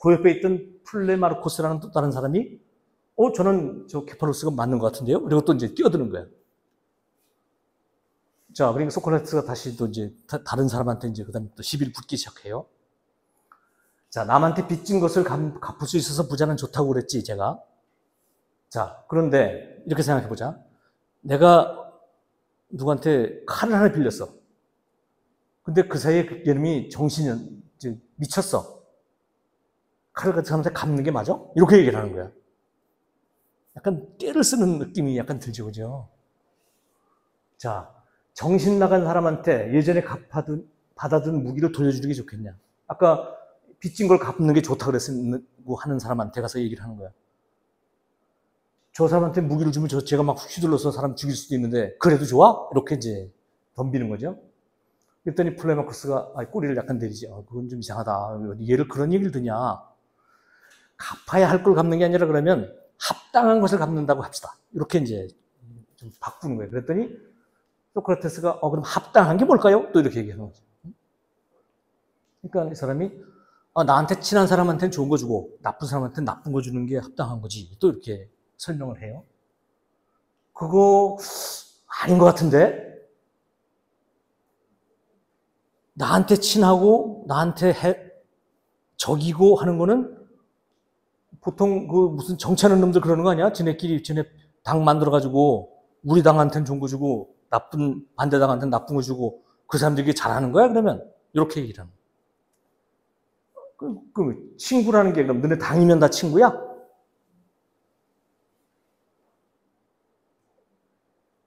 Speaker 1: 그 옆에 있던 플레마르코스라는 또 다른 사람이 저는 저 케팔로스가 맞는 것 같은데요. 그리고 또 이제 끼어드는 거예요. 자, 그러니까 소크라테스가 다시 또 이제 다른 사람한테 이제 그다음에 또 시비를 붙기 시작해요. 자, 남한테 빚진 것을 갚을 수 있어서 부자는 좋다고 그랬지, 제가. 자, 그런데 이렇게 생각해 보자. 내가 누구한테 칼을 하나 빌렸어. 근데 그 사이에 그 이름이 정신이 미쳤어. 칼을 그 사람한테 갚는 게 맞아? 이렇게 얘기를 하는 거야. 약간 깨를 쓰는 느낌이 약간 들죠, 그죠? 자, 정신 나간 사람한테 예전에 받아둔 무기를 돌려주는 게 좋겠냐? 아까 빚진 걸 갚는 게 좋다 그랬고 하는 사람한테 가서 얘기를 하는 거야. 저 사람한테 무기를 주면 제가 막 휘둘러서 사람 죽일 수도 있는데 그래도 좋아? 이렇게 이제 덤비는 거죠. 그랬더니 플레마코스가 꼬리를 약간 내리지. 그건 좀 이상하다. 얘를 그런 얘기를 듣냐? 갚아야 할 걸 갚는 게 아니라 그러면 합당한 것을 갚는다고 합시다. 이렇게 이제 좀 바꾸는 거예요. 그랬더니 소크라테스가 그럼 합당한 게 뭘까요? 또 이렇게 얘기하는 거죠. 그러니까 이 사람이 나한테 친한 사람한테는 좋은 거 주고 나쁜 사람한테는 나쁜 거 주는 게 합당한 거지. 또 이렇게 설명을 해요. 그거 아닌 것 같은데? 나한테 친하고 나한테 적이고 하는 거는 보통 그 무슨 정치하는 놈들 그러는 거 아니야? 쟤네 당 만들어가지고 우리 당한테는 좋은 거 주고 반대당한테는 나쁜 거 주고 그 사람들이 잘하는 거야? 그러면 이렇게 얘기를 하는 거야. 그 친구라는 게 그럼 너네 당이면 다 친구야?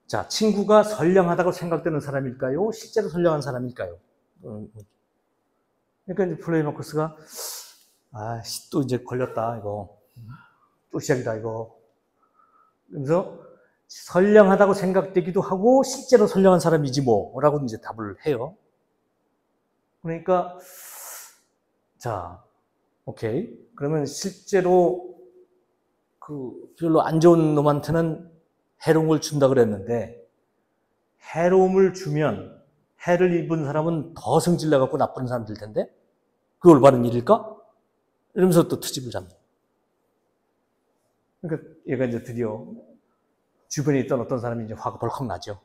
Speaker 1: 자, 친구가 선량하다고 생각되는 사람일까요? 실제로 선량한 사람일까요? 그러니까 이제 플레이마코스가 또 이제 걸렸다 이거 또 시작이다 이거. 그래서 선량하다고 생각되기도 하고 실제로 선량한 사람이지 뭐라고 이제 답을 해요. 그러니까 자, 오케이. 그러면 실제로 그 별로 안 좋은 놈한테는 해로움을 준다 그랬는데 해로움을 주면 해를 입은 사람은 더 성질내갖고 나쁜 사람 될 텐데 그게 올바른 일일까? 이러면서 또 트집을 잡는. 그러니까 얘가 이제 드디어 주변에 있던 어떤 사람이 이제 화가 벌컥 나죠.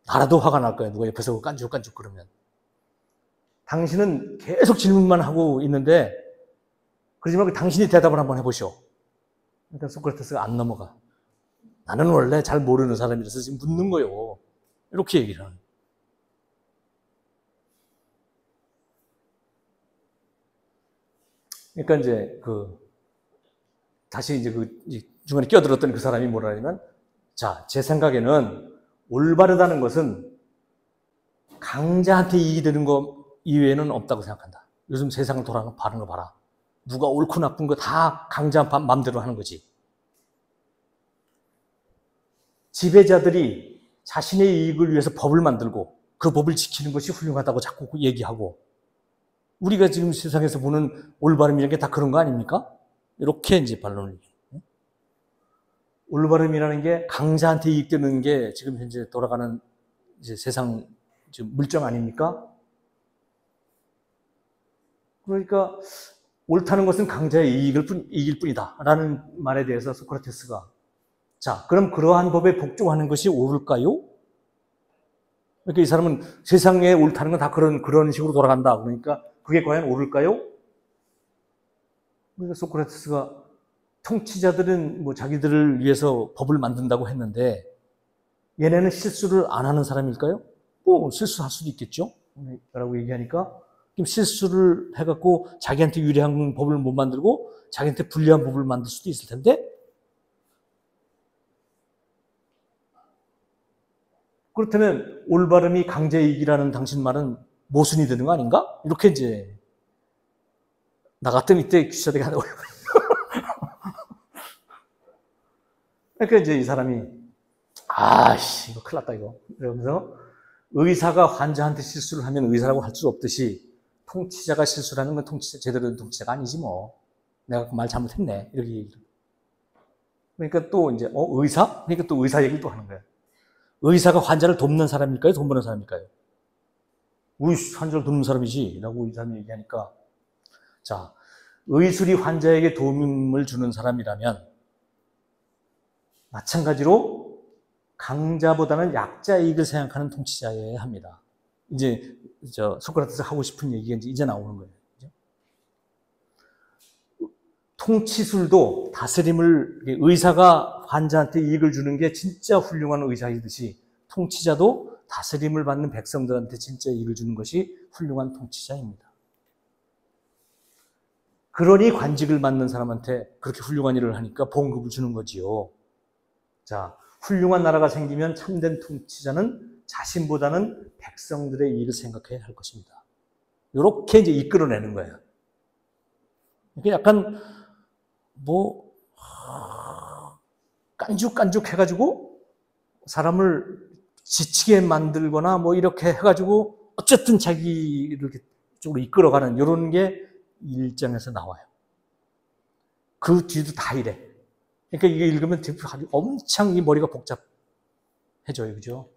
Speaker 1: 나라도 화가 날 거야. 누가 옆에서 깐죽깐죽 그러면. 당신은 계속 질문만 하고 있는데 그러지 말고 당신이 대답을 한번 해보시오. 그러니까 소크라테스가 안 넘어가. 나는 원래 잘 모르는 사람이라서 지금 묻는 거요. 이렇게 얘기를 하는. 그러니까 이제 다시 이제 중간에 끼어들었던 그 사람이 뭐라 하냐면, 자, 제 생각에는 올바르다는 것은 강자한테 이익이 되는 거 이외에는 없다고 생각한다. 요즘 세상을 돌아가는 거 봐라. 누가 옳고 나쁜 거 다 강자 맘대로 하는 거지. 지배자들이 자신의 이익을 위해서 법을 만들고 그 법을 지키는 것이 훌륭하다고 자꾸 얘기하고, 우리가 지금 세상에서 보는 올바름이라는 게 다 그런 거 아닙니까? 이렇게 이제 반론을 얘기해요. 올바름이라는 게 강자한테 이익되는 게 지금 현재 돌아가는 이제 세상 지금 물정 아닙니까? 그러니까 옳다는 것은 강자의 이익일 뿐이다 라는 말에 대해서 소크라테스가, 자, 그럼 그러한 법에 복종하는 것이 옳을까요? 그러니까 이 사람은 세상에 옳다는 건 다 그런 식으로 돌아간다. 그러니까 그게 과연 옳을까요? 그러니까 소크라테스가 통치자들은 뭐 자기들을 위해서 법을 만든다고 했는데 얘네는 실수를 안 하는 사람일까요? 뭐 실수할 수도 있겠죠? 라고 얘기하니까 그럼 실수를 해갖고 자기한테 유리한 법을 못 만들고 자기한테 불리한 법을 만들 수도 있을 텐데, 그렇다면 올바름이 강제이익이라는 당신 말은 모순이 되는 거 아닌가? 이렇게 이제 나 같으면 이때 귀사되게 하는 거예요. 그러니까 이제 이 사람이 아씨 이거 큰일 났다 이거 이러면서, 의사가 환자한테 실수를 하면 의사라고 할 수 없듯이 통치자가 실수를 하는 건 제대로 된 통치자가 아니지 뭐. 내가 그 말 잘못했네 이렇게 얘기를. 그러니까 또 이제 의사? 그러니까 또 의사 얘기를 또 하는 거야. 의사가 환자를 돕는 사람일까요? 돈 버는 사람일까요? 환자를 돕는 사람이지 라고 이 사람이 얘기하니까, 자, 의술이 환자에게 도움을 주는 사람이라면 마찬가지로 강자보다는 약자 이익을 생각하는 통치자여야 합니다. 이제 소크라테스 하고 싶은 얘기가 이제 나오는 거예요. 그죠? 통치술도 다스림을, 의사가 환자한테 이익을 주는 게 진짜 훌륭한 의사이듯이 통치자도 다스림을 받는 백성들한테 진짜 이익을 주는 것이 훌륭한 통치자입니다. 그러니 관직을 맡는 사람한테 그렇게 훌륭한 일을 하니까 봉급을 주는 거지요. 자, 훌륭한 나라가 생기면 참된 통치자는 자신보다는 백성들의 이익을 생각해야 할 것입니다. 이렇게 이제 이끌어내는 거예요. 이게 약간 깐죽깐죽 해가지고 사람을 지치게 만들거나 이렇게 해가지고 어쨌든 자기를 쪽으로 이끌어가는 이런 게 일장에서 나와요. 그 뒤도 다 이래. 그러니까 이게 읽으면 엄청 이 머리가 복잡해져요. 그죠?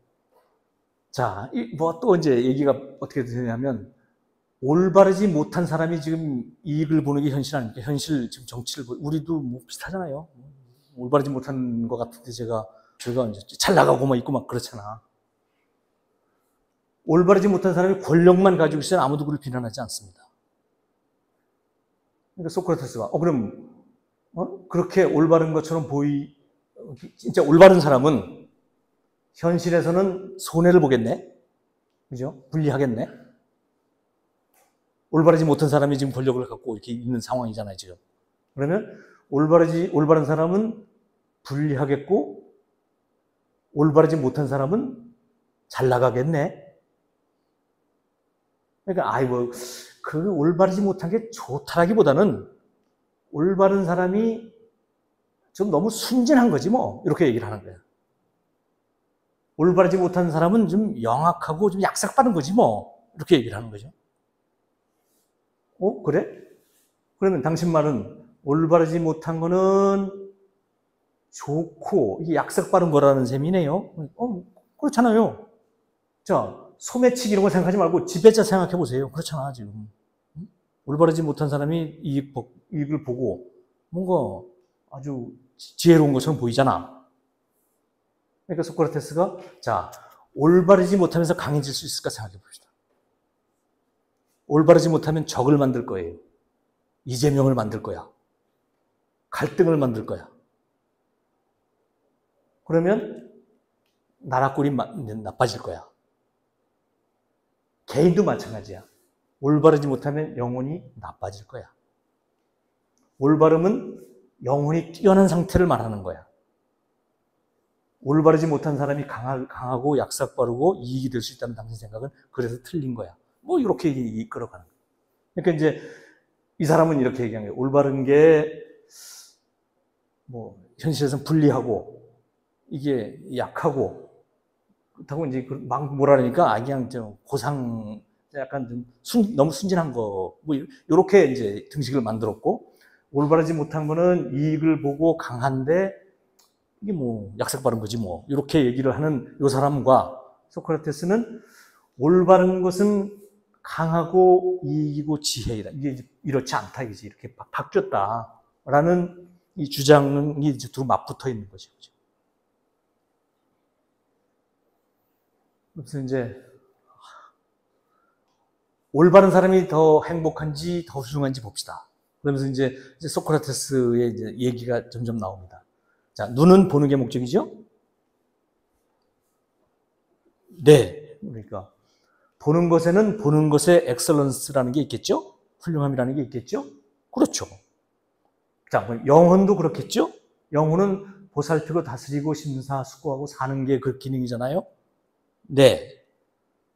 Speaker 1: 자, 또 이제 얘기가 어떻게 되냐면, 올바르지 못한 사람이 지금 이익을 보는 게 현실 아닙니까? 현실, 지금 정치를, 우리도 비슷하잖아요. 올바르지 못한 것 같은데 제가 이제 잘 나가고 있고 막 그렇잖아. 올바르지 못한 사람이 권력만 가지고 있으면 아무도 그를 비난하지 않습니다. 그러니까 소크라테스가, 그럼, 그렇게 올바른 것처럼 진짜 올바른 사람은 현실에서는 손해를 보겠네? 그죠? 불리하겠네? 올바르지 못한 사람이 지금 권력을 갖고 이렇게 있는 상황이잖아요, 지금. 그러면 올바른 사람은 불리하겠고, 올바르지 못한 사람은 잘 나가겠네? 그러니까, 그 올바르지 못한 게 좋다라기보다는 올바른 사람이 좀 너무 순진한 거지 뭐. 이렇게 얘기를 하는 거예요. 올바르지 못한 사람은 좀 영악하고 좀 약삭빠른 거지 뭐. 이렇게 얘기를 하는 거죠. 그래? 그러면 당신 말은 올바르지 못한 거는 좋고 이게 약삭빠른 거라는 셈이네요. 그렇잖아요. 자, 소매치기 이런 거 생각하지 말고 지배자 생각해 보세요. 그렇잖아, 지금. 올바르지 못한 사람이 이익을 보고 뭔가 아주 지혜로운 것처럼 보이잖아. 그러니까 소크라테스가, 자, 올바르지 못하면서 강해질 수 있을까 생각해 봅시다. 올바르지 못하면 적을 만들 거예요. 이재명을 만들 거야. 갈등을 만들 거야. 그러면 나라 꼴이 나빠질 거야. 개인도 마찬가지야. 올바르지 못하면 영혼이 나빠질 거야. 올바름은 영혼이 뛰어난 상태를 말하는 거야. 올바르지 못한 사람이 강하고 약삭빠르고 이익이 될 수 있다는 당신 생각은 그래서 틀린 거야. 뭐 이렇게 이끌어가는 거야. 그러니까 이제 이 사람은 이렇게 얘기한 거예요. 올바른 게 뭐 현실에서는 불리하고 이게 약하고 그렇다고 이제 막 뭐라 그러니까 그냥 좀 고상 약간 좀 너무 순진한 거 뭐 이렇게 이제 등식을 만들었고, 올바르지 못한 거는 이익을 보고 강한데 이게 뭐 약삭빠른 거지 뭐 이렇게 얘기를 하는 이 사람과 소크라테스는 올바른 것은 강하고 이익이고 지혜이다. 이게 이렇지 않다. 이게 이렇게 바뀌었다라는 이 주장이 이제 두 맞붙어 있는 거죠. 그래서 이제 올바른 사람이 더 행복한지 더 훌륭한지 봅시다. 그러면서 이제 소크라테스의 이제 얘기가 점점 나옵니다. 자, 눈은 보는 게 목적이죠? 네. 그러니까 보는 것에는 보는 것의 엑셀런스라는 게 있겠죠? 훌륭함이라는 게 있겠죠? 그렇죠. 자, 영혼도 그렇겠죠? 영혼은 보살피고 다스리고 심사숙고하고 사는 게 그 기능이잖아요? 네.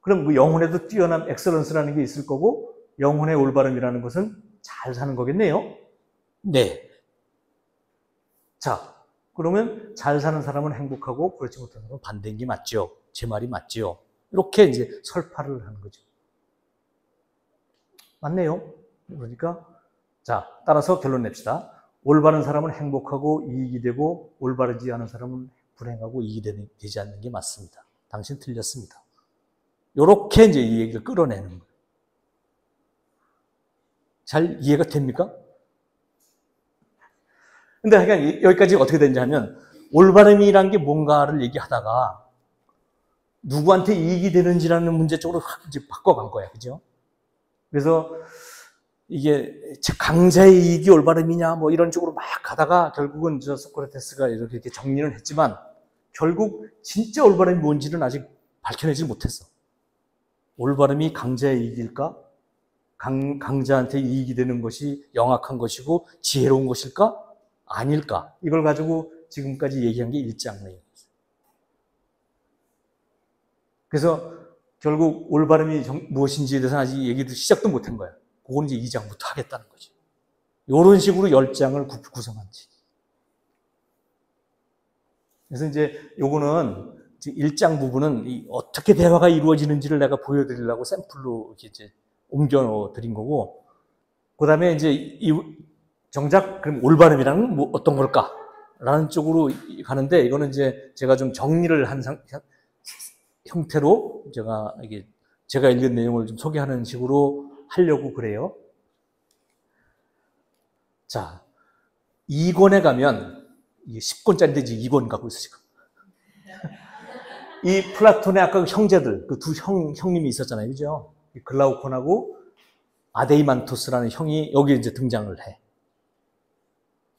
Speaker 1: 그럼 그 영혼에도 뛰어난 엑셀런스라는 게 있을 거고, 영혼의 올바름이라는 것은 잘 사는 거겠네요? 네. 자, 그러면 잘 사는 사람은 행복하고 그렇지 못한 사람은 반대인 게 맞죠? 제 말이 맞죠? 이렇게 이제 설파를 하는 거죠. 맞네요? 그러니까 자, 따라서 결론 냅시다. 올바른 사람은 행복하고 이익이 되고 올바르지 않은 사람은 불행하고 이익이 되지 않는 게 맞습니다. 당신 틀렸습니다. 이렇게 이제 이 얘기를 끌어내는 거예요. 잘 이해가 됩니까? 근데 그러니까 여기까지 어떻게 되는지 하면, 올바름이란 게 뭔가를 얘기하다가 누구한테 이익이 되는지라는 문제 쪽으로 확 이제 바꿔간 거야. 그죠? 그래서 이게 강자의 이익이 올바름이냐 뭐 이런 쪽으로 막 가다가 결국은 저 소크라테스가 이렇게 정리를 했지만, 결국 진짜 올바름이 뭔지는 아직 밝혀내지 못했어. 올바름이 강자의 이익일까? 강자한테 이익이 되는 것이 영악한 것이고 지혜로운 것일까? 아닐까? 이걸 가지고 지금까지 얘기한 게 1장 내용이었어요. 그래서 결국 올바름이 무엇인지에 대해서 아직 얘기도 시작도 못한 거야. 그건 이제 2장부터 하겠다는 거죠. 이런 식으로 10장을 구성한 지. 그래서 이제 요거는 1장 부분은 어떻게 대화가 이루어지는지를 내가 보여드리려고 샘플로 이렇게 이제 옮겨드린 거고, 그 다음에 이제 정작 그럼 올바름이란 뭐 어떤 걸까? 라는 쪽으로 가는데, 이거는 이제 제가 좀 정리를 한 형태로 제가 읽은 내용을 좀 소개하는 식으로 하려고 그래요. 자, 2권에 가면, 이게 10권짜리인데 2권 갖고 있어, 지금. 이 플라톤의 아까 형제들, 그 두 형님이 있었잖아요. 그죠? 글라우콘하고 아데이만토스라는 형이 여기 이제 등장을 해.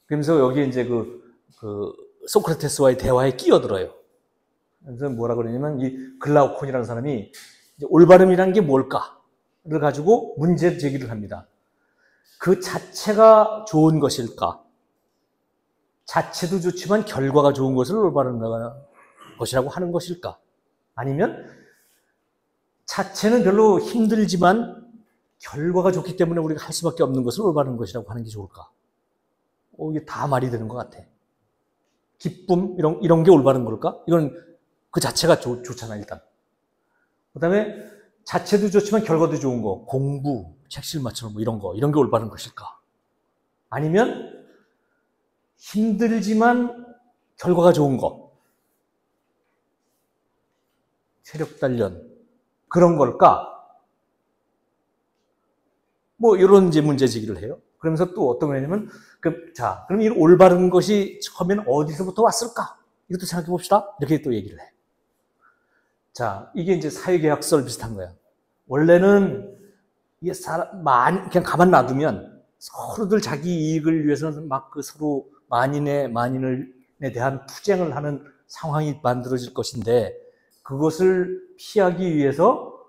Speaker 1: 그러면서 여기 이제 그 소크라테스와의 대화에 끼어들어요. 그래서 뭐라 그러냐면, 이 글라우콘이라는 사람이 이제 올바름이라는 게 뭘까를 가지고 문제 제기를 합니다. 그 자체가 좋은 것일까? 자체도 좋지만 결과가 좋은 것을 올바른 것이라고 하는 것일까? 아니면 자체는 별로 힘들지만 결과가 좋기 때문에 우리가 할 수밖에 없는 것을 올바른 것이라고 하는 게 좋을까? 이게 다 말이 되는 것 같아. 기쁨 이런 게 올바른 걸까? 이건 그 자체가 좋잖아, 일단. 그 다음에 자체도 좋지만 결과도 좋은 거, 공부, 책실마처럼 뭐 이런 게 올바른 것일까? 아니면 힘들지만 결과가 좋은 거, 체력 단련, 그런 걸까? 뭐 이런 이제 문제 제기를 해요. 그러면서 또 어떤 거냐면, 그럼 이 올바른 것이 처음에는 어디서부터 왔을까? 이것도 생각해 봅시다. 이렇게 또 얘기를 해. 자, 이게 이제 사회계약설 비슷한 거야. 원래는 이게 그냥 가만 놔두면 서로들 자기 이익을 위해서는 막 서로 만인에 대한 투쟁을 하는 상황이 만들어질 것인데, 그것을 피하기 위해서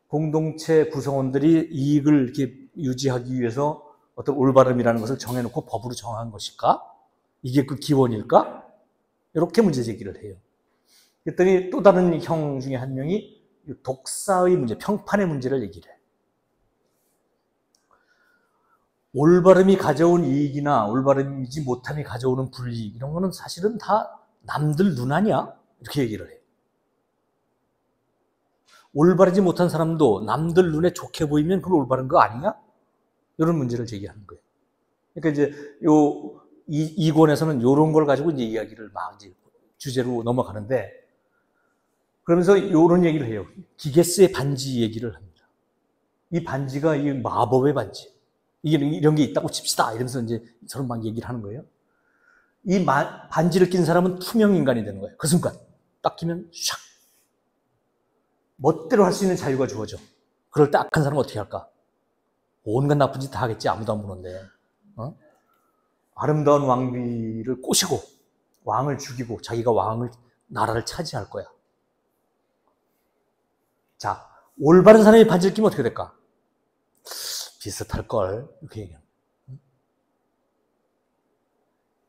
Speaker 1: 공동체 구성원들이 이익을 이렇게 유지하기 위해서 어떤 올바름이라는 것을 정해놓고 법으로 정한 것일까? 이게 그 기원일까? 이렇게 문제 제기를 해요. 그랬더니 또 다른 형 중에 한 명이 독사의 문제, 평판의 문제를 얘기를 해. 올바름이 가져온 이익이나 올바름이지 못함이 가져오는 불이익, 이런 거는 사실은 다 남들 눈 아니야? 이렇게 얘기를 해. 올바르지 못한 사람도 남들 눈에 좋게 보이면 그건 올바른 거 아니냐? 이런 문제를 제기하는 거예요. 그러니까 이제 이 권에서는 이런 걸 가지고 이제 이야기를 막 이제 주제로 넘어가는데, 그러면서 이런 얘기를 해요. 기게스의 반지 얘기를 합니다. 이 반지가 이 마법의 반지. 이런 게 있다고 칩시다. 이러면서 이제 저런 막 얘기를 하는 거예요. 이 반지를 낀 사람은 투명 인간이 되는 거예요. 그 순간. 딱 끼면 샥. 멋대로 할 수 있는 자유가 주어져. 그럴 때 악한 사람은 어떻게 할까? 온갖 나쁜 짓 다 하겠지. 아무도 안 보는데. 아름다운 왕비를 꼬시고 왕을 죽이고 자기가 나라를 차지할 거야. 자, 올바른 사람이 반지를 끼면 어떻게 될까? 비슷할걸. 이렇게 얘기합니다.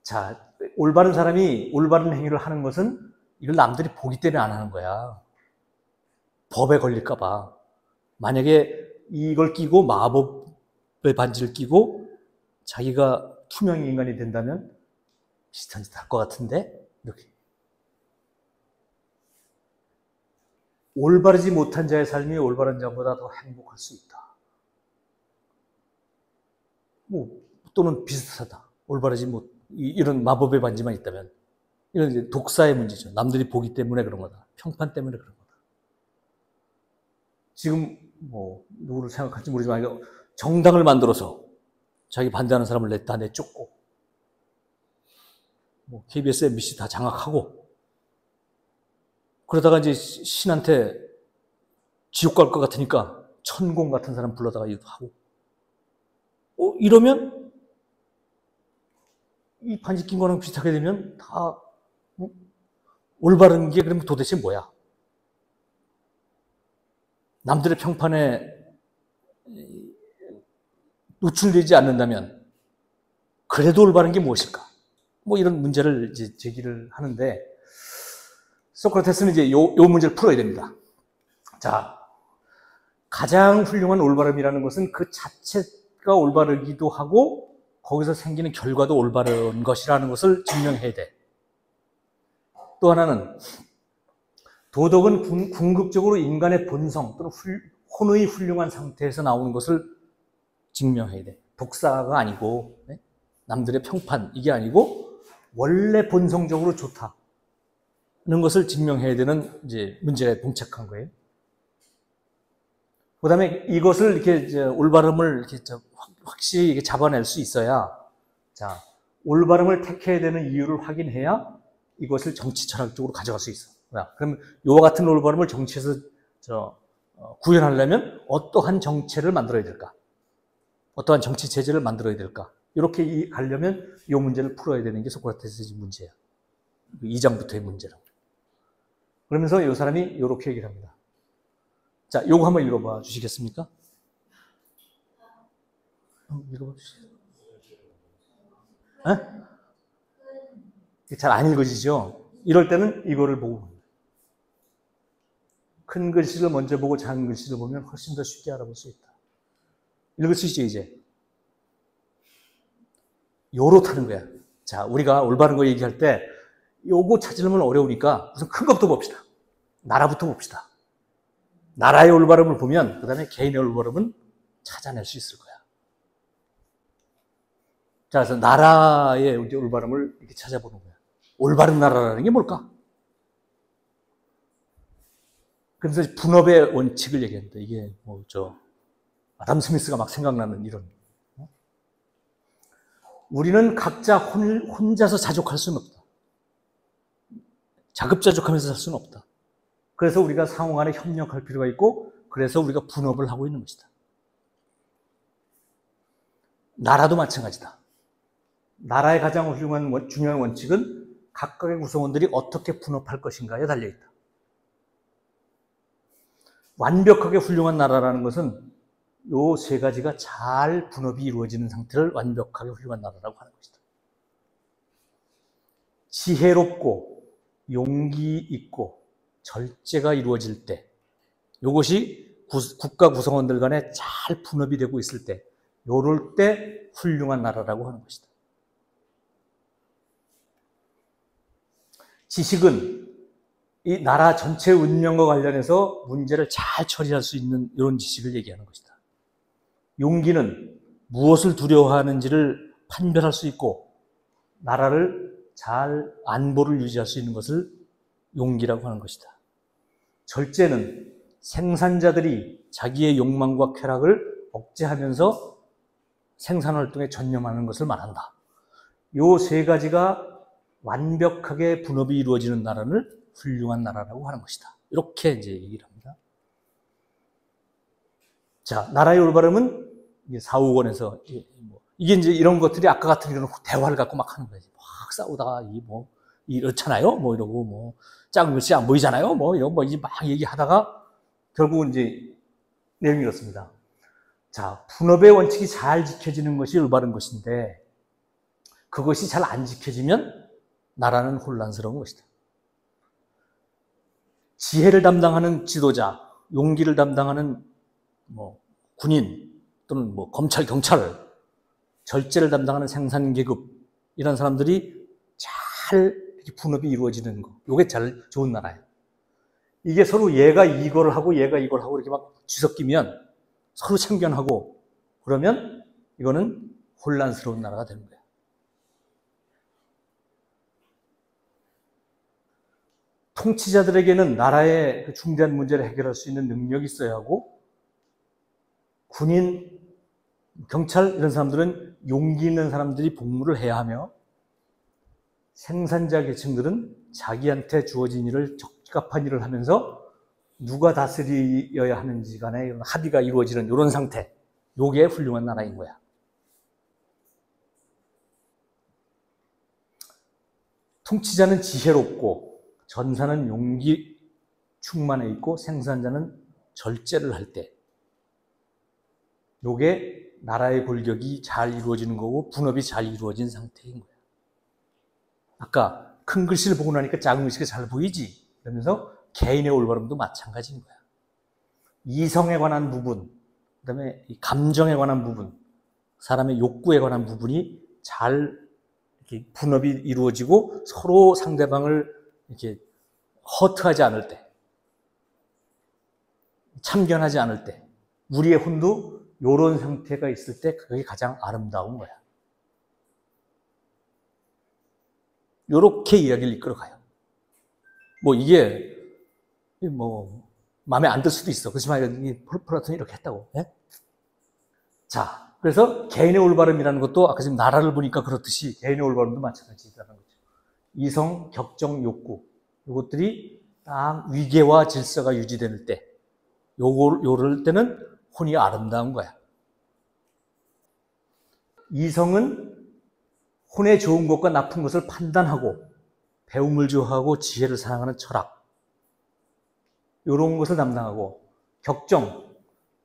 Speaker 1: 자, 올바른 사람이 올바른 행위를 하는 것은 이걸 남들이 보기 때문에 안 하는 거야. 법에 걸릴까봐. 만약에 이걸 끼고 마법의 반지를 끼고 자기가 투명 인간이 된다면 비슷한 짓 할 것 같은데? 이렇게. 올바르지 못한 자의 삶이 올바른 자보다 더 행복할 수 있다. 또는 비슷하다. 올바르지 못, 이런 마법의 반지만 있다면. 이건 이제 독사의 문제죠. 남들이 보기 때문에 그런 거다. 평판 때문에 그런 거다. 지금 누구를 생각할지 모르지만 정당을 만들어서 자기 반대하는 사람을 다 내쫓고 KBS, MBC 다 장악하고 그러다가 이제 신한테 지옥 갈 것 같으니까 천공 같은 사람 불러다가 하고 이러면 이 반지 낀 거랑 비슷하게 되면 다 올바른 게 그러면 도대체 뭐야? 남들의 평판에 노출되지 않는다면 그래도 올바른 게 무엇일까? 이런 문제를 이제 제기를 하는데 소크라테스는 이제 요 문제를 풀어야 됩니다. 자, 가장 훌륭한 올바름이라는 것은 그 자체가 올바르기도 하고 거기서 생기는 결과도 올바른 것이라는 것을 증명해야 돼. 또 하나는 도덕은 궁극적으로 인간의 본성 또는 혼의 훌륭한 상태에서 나오는 것을 증명해야 돼. 독사가 아니고 남들의 평판 이게 아니고 원래 본성적으로 좋다는 것을 증명해야 되는 이제 문제에 봉착한 거예요. 그다음에 이것을 이렇게 올바름을 이렇게 확실히 이렇게 잡아낼 수 있어야 자 올바름을 택해야 되는 이유를 확인해야 이것을 정치 철학적으로 가져갈 수 있어. 그럼 이와 같은 올바름을 정치에서 구현하려면 어떠한 정체를 만들어야 될까? 어떠한 정치 체제를 만들어야 될까? 이렇게 가려면 이 문제를 풀어야 되는 게 소크라테스의 문제야. 2장부터의 문제라고. 그러면서 이 사람이 이렇게 얘기를 합니다. 자, 요거 한번 읽어봐 주시겠습니까? 읽어봐 주시겠어요? 잘 안 읽어지죠? 이럴 때는 이거를 보고 봅니다. 큰 글씨를 먼저 보고 작은 글씨를 보면 훨씬 더 쉽게 알아볼 수 있다. 읽을 수 있죠, 이제? 요렇다는 거야. 자, 우리가 올바른 거 얘기할 때 요거 찾으려면 어려우니까 우선 큰 것부터 봅시다. 나라부터 봅시다. 나라의 올바름을 보면 그 다음에 개인의 올바름은 찾아낼 수 있을 거야. 자, 그래서 나라의 올바름을 이렇게 찾아보는 거야. 올바른 나라라는 게 뭘까? 그래서 분업의 원칙을 얘기합니다. 이게 아담 스미스가 막 생각나는 이런. 우리는 각자 혼자서 자족할 수는 없다. 자급자족하면서 살 수는 없다. 그래서 우리가 상호 간에 협력할 필요가 있고 그래서 우리가 분업을 하고 있는 것이다. 나라도 마찬가지다. 나라의 가장 훌륭한 중요한 원칙은 각각의 구성원들이 어떻게 분업할 것인가에 달려있다. 완벽하게 훌륭한 나라라는 것은 요 세 가지가 잘 분업이 이루어지는 상태를 완벽하게 훌륭한 나라라고 하는 것이다. 지혜롭고 용기 있고 절제가 이루어질 때, 이것이 국가 구성원들 간에 잘 분업이 되고 있을 때, 요럴 때 훌륭한 나라라고 하는 것이다. 지식은 이 나라 전체 운명과 관련해서 문제를 잘 처리할 수 있는 이런 지식을 얘기하는 것이다. 용기는 무엇을 두려워하는지를 판별할 수 있고 나라를 잘 안보를 유지할 수 있는 것을 용기라고 하는 것이다. 절제는 생산자들이 자기의 욕망과 쾌락을 억제하면서 생산활동에 전념하는 것을 말한다. 이 세 가지가 완벽하게 분업이 이루어지는 나라를 훌륭한 나라라고 하는 것이다. 이렇게 이제 얘기를 합니다. 자, 나라의 올바름은 사후권에서 이게 이제 이런 것들이 아까 같은 이런 대화를 갖고 막 하는 거지. 막 싸우다가 이렇잖아요. 뭐 이러고 뭐 작은 글씨 안 보이잖아요. 뭐 이런 뭐 이제 막 얘기하다가 결국은 이제 내용이 이렇습니다. 자, 분업의 원칙이 잘 지켜지는 것이 올바른 것인데 그것이 잘 안 지켜지면 나라는 혼란스러운 것이다. 지혜를 담당하는 지도자, 용기를 담당하는 군인 또는 검찰, 경찰, 절제를 담당하는 생산계급 이런 사람들이 잘 분업이 이루어지는 거. 이게 잘 좋은 나라예요. 이게 서로 얘가 이걸 하고 얘가 이걸 하고 이렇게 막 뒤섞이면 서로 참견하고 그러면 이거는 혼란스러운 나라가 되는 거예요. 통치자들에게는 나라의 그 중대한 문제를 해결할 수 있는 능력이 있어야 하고 군인, 경찰 이런 사람들은 용기 있는 사람들이 복무를 해야 하며 생산자 계층들은 자기한테 주어진 일을 적합한 일을 하면서 누가 다스려야 하는지 간에 이런 합의가 이루어지는 이런 상태. 요게 훌륭한 나라인 거야. 통치자는 지혜롭고 전사는 용기 충만해 있고 생산자는 절제를 할 때 요게 나라의 골격이 잘 이루어지는 거고 분업이 잘 이루어진 상태인 거야. 아까 큰 글씨를 보고 나니까 작은 글씨가 잘 보이지? 그러면서 개인의 올바름도 마찬가지인 거야. 이성에 관한 부분, 그 다음에 감정에 관한 부분, 사람의 욕구에 관한 부분이 잘 이렇게 분업이 이루어지고 서로 상대방을 이렇게 허트하지 않을 때, 참견하지 않을 때, 우리의 혼도 이런 상태가 있을 때 그게 가장 아름다운 거야. 이렇게 이야기를 이끌어가요. 이게 마음에 안 들 수도 있어. 그렇지만 플라톤이 이렇게 했다고. 예? 자, 그래서 개인의 올바름이라는 것도 아까 지금 나라를 보니까 그렇듯이 개인의 올바름도 마찬가지라는 거죠. 이성, 격정, 욕구 이것들이 딱 위계와 질서가 유지될 때 요럴 때는 혼이 아름다운 거야. 이성은 혼의 좋은 것과 나쁜 것을 판단하고 배움을 좋아하고 지혜를 사랑하는 철학 이런 것을 담당하고 격정,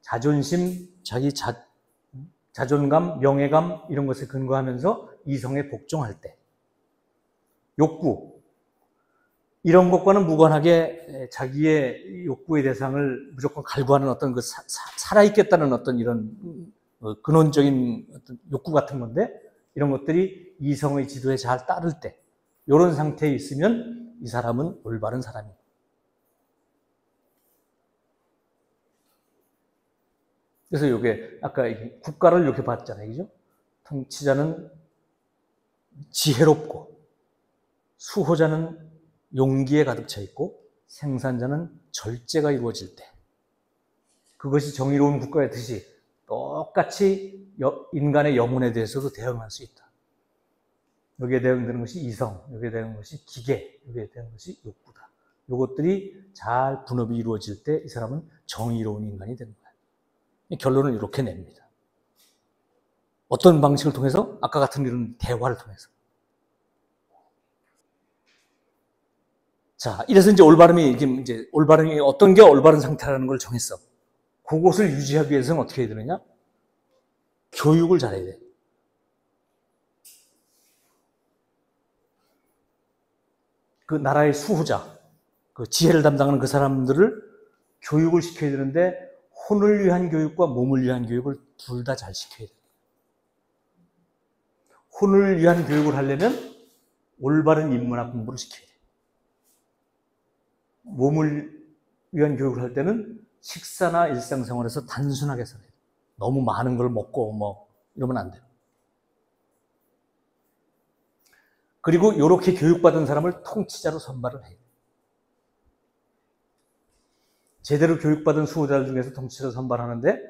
Speaker 1: 자존심, 자기 자존감, 명예감 이런 것에 근거하면서 이성에 복종할 때 욕구 이런 것과는 무관하게 자기의 욕구의 대상을 무조건 갈구하는 어떤 그 살아있겠다는 어떤 이런 근원적인 어떤 욕구 같은 건데 이런 것들이 이성의 지도에 잘 따를 때 이런 상태에 있으면 이 사람은 올바른 사람이에요. 그래서 이게 아까 국가를 이렇게 봤잖아요. 그죠? 통치자는 지혜롭고 수호자는 용기에 가득 차 있고 생산자는 절제가 이루어질 때 그것이 정의로운 국가의 뜻이 똑같이 인간의 영혼에 대해서도 대응할 수 있다. 여기에 대응되는 것이 이성, 여기에 대응되는 것이 기계, 여기에 대응되는 것이 욕구다. 이것들이 잘 분업이 이루어질 때 이 사람은 정의로운 인간이 되는 거야. 결론을 이렇게 냅니다. 어떤 방식을 통해서? 아까 같은 이런 대화를 통해서. 자, 이래서 이제 올바름이 어떤 게 올바른 상태라는 걸 정했어. 그것을 유지하기 위해서는 어떻게 해야 되느냐? 교육을 잘해야 돼. 그 나라의 수호자, 그 지혜를 담당하는 그 사람들을 교육을 시켜야 되는데 혼을 위한 교육과 몸을 위한 교육을 둘 다 잘 시켜야 돼요. 혼을 위한 교육을 하려면 올바른 인문학 공부를 시켜야 돼요. 몸을 위한 교육을 할 때는 식사나 일상생활에서 단순하게 살아야 돼요. 너무 많은 걸 먹고 뭐 이러면 안 돼요. 그리고 이렇게 교육받은 사람을 통치자로 선발을 해요. 제대로 교육받은 수호자들 중에서 통치자로 선발하는데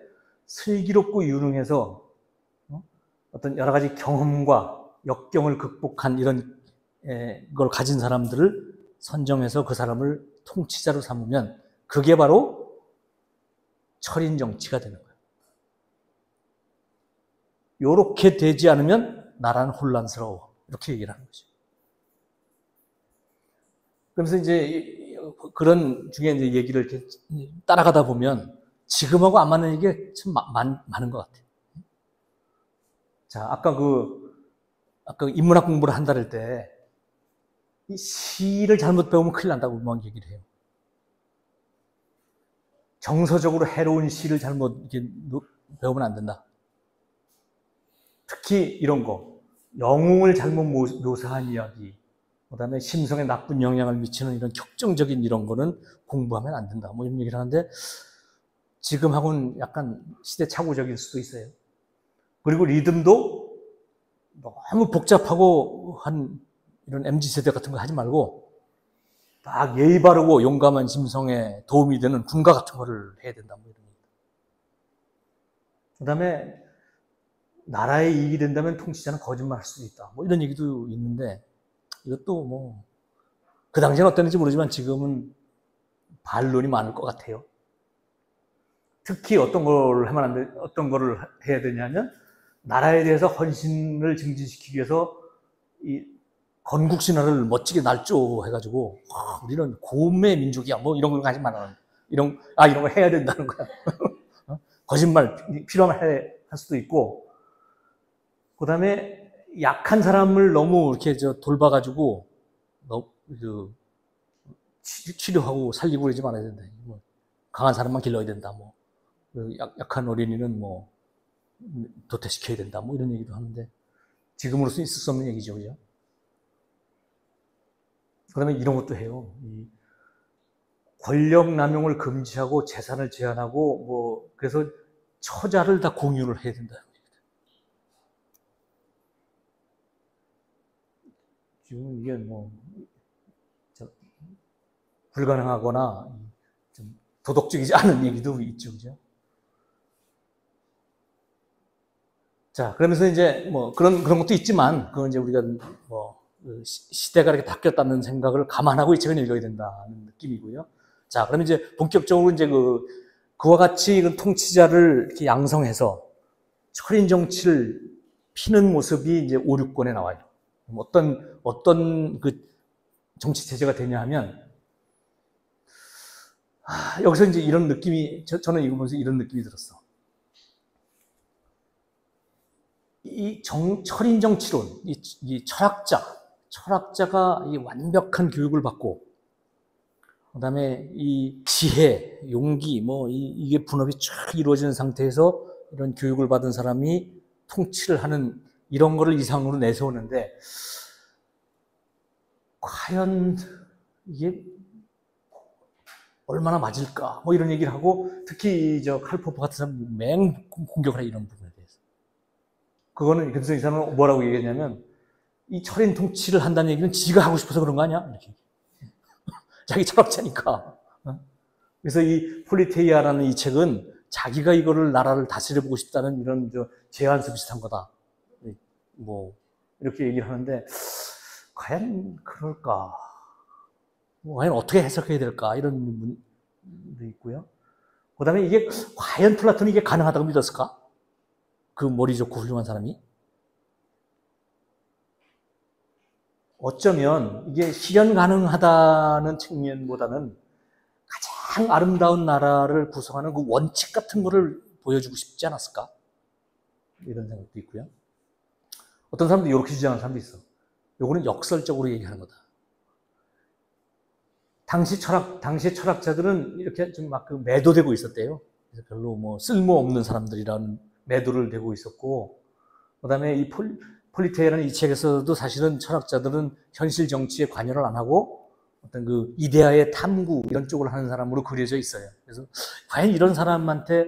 Speaker 1: 슬기롭고 유능해서 어떤 여러 가지 경험과 역경을 극복한 이런 걸 가진 사람들을 선정해서 그 사람을 통치자로 삼으면 그게 바로 철인 정치가 되는 거예요. 이렇게 되지 않으면 나라는 혼란스러워. 이렇게 얘기를 하는 거죠. 그러면서 이제 그런 중에 이제 얘기를 이렇게 따라가다 보면 지금하고 안 맞는 얘기가 참 많은 것 같아요. 자, 아까 인문학 공부를 한다 할 때, 이 시를 잘못 배우면 큰일 난다고 막 얘기를 해요. 정서적으로 해로운 시를 잘못 이렇게 배우면 안 된다. 특히 이런 거, 영웅을 잘못 묘사한 이야기, 그 다음에 심성에 나쁜 영향을 미치는 이런 격정적인 이런 거는 공부하면 안 된다. 뭐 이런 얘기를 하는데, 지금하고는 약간 시대착오적일 수도 있어요. 그리고 리듬도 너무 복잡하고 한 이런 MZ세대 같은 거 하지 말고 딱 예의 바르고 용감한 심성에 도움이 되는 군가 같은 거를 해야 된다. 뭐 이런 얘기. 그 다음에 나라에 이익이 된다면 통치자는 거짓말할 수도 있다. 뭐 이런 얘기도 있는데 이것도 뭐 그 당시에는 어땠는지 모르지만 지금은 반론이 많을 것 같아요. 특히 어떤 걸 하면 안 돼, 어떤 거를 해야 되냐면 나라에 대해서 헌신을 증진시키기 위해서 이 건국신화를 멋지게 날조해가지고 우리는 고음의 민족이야 뭐 이런 걸 하지 말라는 이런 거 해야 된다는 거야. 거짓말 필요하면 할 수도 있고 그 다음에 약한 사람을 너무 이렇게 돌봐가지고 치료하고 살리고 그러지 말아야 된다. 뭐 강한 사람만 길러야 된다. 뭐 약한 어린이는 뭐 도태시켜야 된다. 뭐 이런 얘기도 하는데 지금으로서 있을 수 없는 얘기죠, 그죠? 그다음에 이런 것도 해요. 이 권력 남용을 금지하고 재산을 제한하고 뭐 그래서 처자를 다 공유를 해야 된다. 지금 이게 뭐 불가능하거나 좀 도덕적이지 않은 얘기도 있죠, 그죠? 자, 그러면서 이제 뭐 그런 것도 있지만, 그건 이제 우리가 뭐 시대가 이렇게 바뀌었다는 생각을 감안하고 이 책을 읽어야 된다는 느낌이고요. 자, 그러면 이제 본격적으로 이제 그와 같이 통치자를 이렇게 양성해서 철인 정치를 피는 모습이 이제 5, 6권에 나와요. 어떤 그 정치 체제가 되냐 하면, 여기서 이제 이런 느낌이, 저는 이거 보면서 이런 느낌이 들었어. 이 철인 정치론, 이 철학자가 이 완벽한 교육을 받고, 그 다음에 이 지혜, 용기, 뭐, 이게 분업이 쫙 이루어지는 상태에서 이런 교육을 받은 사람이 통치를 하는 이런 거를 이상으로 내세우는데, 과연 이게 얼마나 맞을까? 뭐 이런 얘기를 하고, 특히 칼포프 같은 사람이 공격을 해, 이런 부분에 대해서. 그거는, 그래서 이 사람은 뭐라고 얘기했냐면, 이 철인 통치를 한다는 얘기는 지가 하고 싶어서 그런 거 아니야? 이렇게. 자기 철학자니까. 그래서 이 폴리테이아라는 이 책은 자기가 이거를 나라를 다스려보고 싶다는 이런 제안서 비슷한 거다. 뭐, 이렇게 얘기를 하는데, 과연 그럴까? 과연 어떻게 해석해야 될까? 이런 부분도 있고요. 그 다음에 이게, 과연 플라톤이 이게 가능하다고 믿었을까? 그 머리 좋고 훌륭한 사람이? 어쩌면 이게 실현 가능하다는 측면보다는 가장 아름다운 나라를 구성하는 그 원칙 같은 거를 보여주고 싶지 않았을까? 이런 생각도 있고요. 어떤 사람도 이렇게 주장하는 사람도 있어. 요거는 역설적으로 얘기하는 거다. 당시 철학자들은 이렇게 좀 막 그 매도되고 있었대요. 그래서 별로 뭐 쓸모없는 사람들이라는 매도를 되고 있었고, 그 다음에 이 폴리테이라는 이 책에서도 사실은 철학자들은 현실 정치에 관여를 안 하고 어떤 그 이데아의 탐구 이런 쪽을 하는 사람으로 그려져 있어요. 그래서 과연 이런 사람한테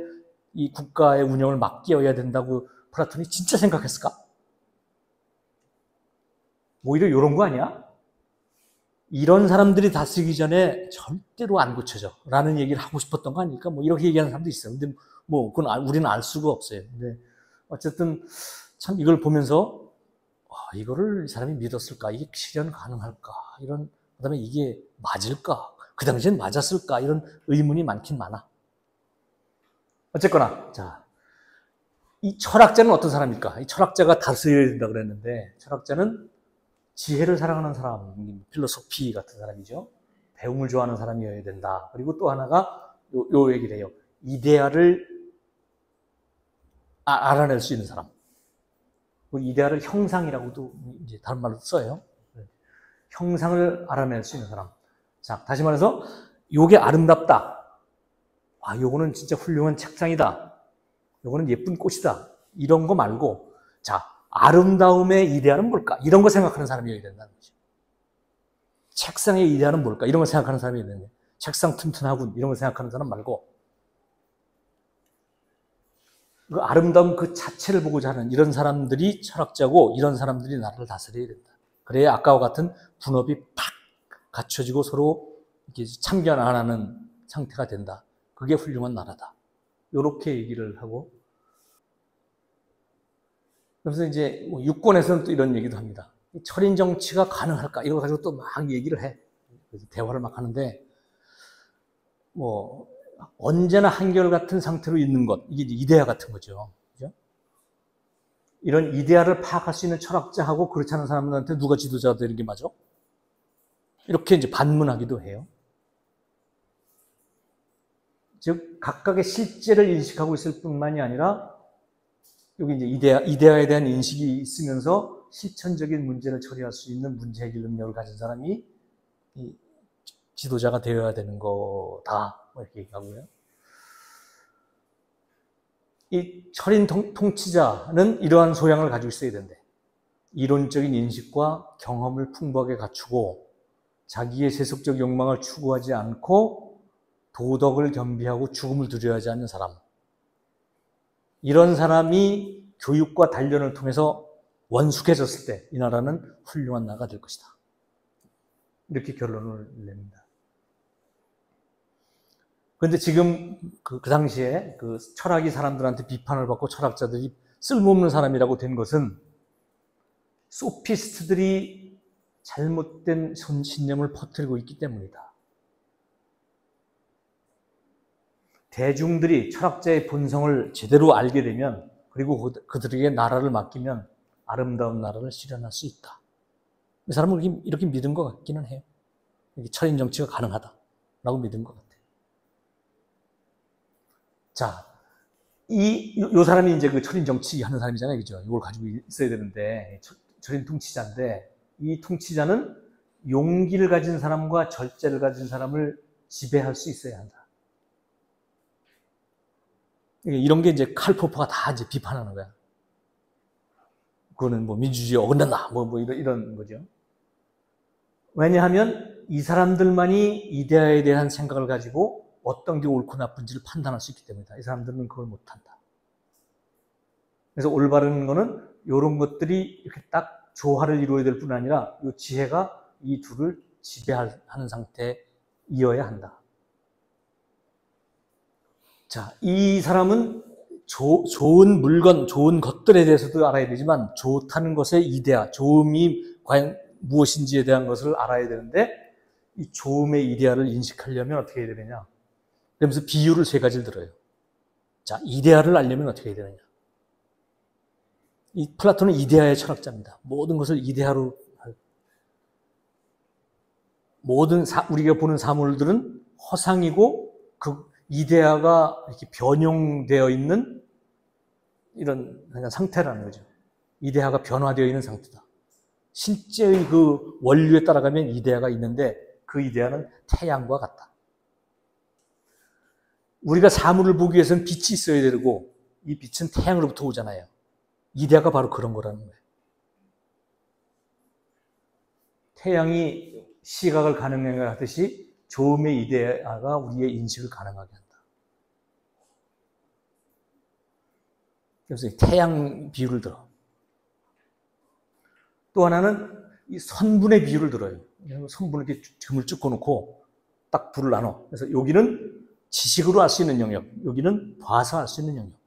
Speaker 1: 이 국가의 운영을 맡겨야 된다고 플라톤이 진짜 생각했을까? 오히려 이런 거 아니야? 이런 사람들이 다스리기 전에 절대로 안 고쳐져 라는 얘기를 하고 싶었던 거 아닐까? 뭐 이렇게 얘기하는 사람도 있어요. 근데 뭐 그건 우리는 알 수가 없어요. 근데 어쨌든 참 이걸 보면서 이거를 이 사람이 믿었을까? 이게 실현 가능할까? 이런, 그 다음에 이게 맞을까? 그 당시엔 맞았을까? 이런 의문이 많긴 많아. 어쨌거나, 자, 이 철학자는 어떤 사람일까? 이 철학자가 다스려야 된다 그랬는데, 철학자는 지혜를 사랑하는 사람, 필로소피 같은 사람이죠. 배움을 좋아하는 사람이어야 된다. 그리고 또 하나가 요 얘기를 해요. 이데아를 알아낼 수 있는 사람. 그 이데아를 형상이라고도 이제 다른 말로 써요. 형상을 알아낼 수 있는 사람. 자, 다시 말해서 요게 아름답다. 요거는 진짜 훌륭한 책상이다. 요거는 예쁜 꽃이다. 이런 거 말고, 자, 아름다움의 이데아는 뭘까? 이런 거 생각하는 사람이어야 된다는 거죠. 책상의 이데아는 뭘까? 이런 거 생각하는 사람이어야 된다. 책상 튼튼하군. 이런 거 생각하는 사람 말고, 그 아름다움 그 자체를 보고자 하는 이런 사람들이 철학자고, 이런 사람들이 나라를 다스려야 된다. 그래야 아까와 같은 분업이 팍 갖춰지고 서로 이렇게 참견 안 하는 상태가 된다. 그게 훌륭한 나라다. 이렇게 얘기를 하고, 그래서 이제 6권에서는 또 이런 얘기도 합니다. 철인 정치가 가능할까? 이거 가지고 또 막 얘기를 해. 대화를 막 하는데, 뭐, 언제나 한결같은 상태로 있는 것, 이게 이데아 같은 거죠. 그죠? 이런 이데아를 파악할 수 있는 철학자하고 그렇지 않은 사람들한테 누가 지도자가 되는 게 맞아? 이렇게 이제 반문하기도 해요. 즉, 각각의 실제를 인식하고 있을 뿐만이 아니라, 여기 이제 이데아에 대한 인식이 있으면서 실천적인 문제를 처리할 수 있는 문제 해결 능력을 가진 사람이 이 지도자가 되어야 되는 거다. 이렇게 얘기하고요. 이 철인 통치자는 이러한 소양을 가지고 있어야 된대. 이론적인 인식과 경험을 풍부하게 갖추고 자기의 세속적 욕망을 추구하지 않고 도덕을 겸비하고 죽음을 두려워하지 않는 사람. 이런 사람이 교육과 단련을 통해서 원숙해졌을 때 이 나라는 훌륭한 나라가 될 것이다. 이렇게 결론을 냅니다. 그런데 지금 그 당시에 그 철학이 사람들한테 비판을 받고 철학자들이 쓸모없는 사람이라고 된 것은 소피스트들이 잘못된 신념을 퍼뜨리고 있기 때문이다. 대중들이 철학자의 본성을 제대로 알게 되면, 그리고 그들에게 나라를 맡기면 아름다운 나라를 실현할 수 있다. 이 사람은 이렇게 믿은 것 같기는 해요. 철인 정치가 가능하다라고 믿은 것 같아요. 자, 요 사람이 이제 그 철인 정치 하는 사람이잖아요. 그죠? 이걸 가지고 있어야 되는데, 철인 통치자인데, 이 통치자는 용기를 가진 사람과 절제를 가진 사람을 지배할 수 있어야 한다. 이런 게 이제 칼 포퍼가 다 이제 비판하는 거야. 그거는 뭐 민주주의에 어긋난다. 이런 거죠. 왜냐하면 이 사람들만이 이데아에 대한 생각을 가지고 어떤 게 옳고 나쁜지를 판단할 수 있기 때문이다. 이 사람들은 그걸 못한다. 그래서 올바른 거는 이런 것들이 이렇게 딱 조화를 이루어야 될 뿐 아니라 이 지혜가 이 둘을 지배하는 상태이어야 한다. 자, 이 사람은 좋은 물건, 좋은 것들에 대해서도 알아야 되지만 좋다는 것의 이데아, 좋음이 과연 무엇인지에 대한 것을 알아야 되는데 이 좋음의 이데아를 인식하려면 어떻게 해야 되느냐. 그러면서 비유를 3가지를 들어요. 자, 이데아를 알려면 어떻게 해야 되느냐. 이 플라톤은 이데아의 철학자입니다. 모든 것을 이데아로 우리가 보는 사물들은 허상이고 그 이데아가 이렇게 변형되어 있는 이런 상태라는 거죠. 이데아가 변화되어 있는 상태다. 실제의 그 원류에 따라가면 이데아가 있는데 그 이데아는 태양과 같다. 우리가 사물을 보기 위해서는 빛이 있어야 되고 이 빛은 태양으로부터 오잖아요. 이데아가 바로 그런 거라는 거예요. 태양이 시각을 가능하게 하듯이 조음의 이데아가 우리의 인식을 가능하게 한다. 그래서 태양 비유를 들어. 또 하나는 이 선분의 비유를 들어요. 선분을 이렇게 점을 찍고 놓고 딱 불을 나눠. 그래서 여기는 지식으로 알 수 있는 영역, 여기는 봐서 알 수 있는 영역.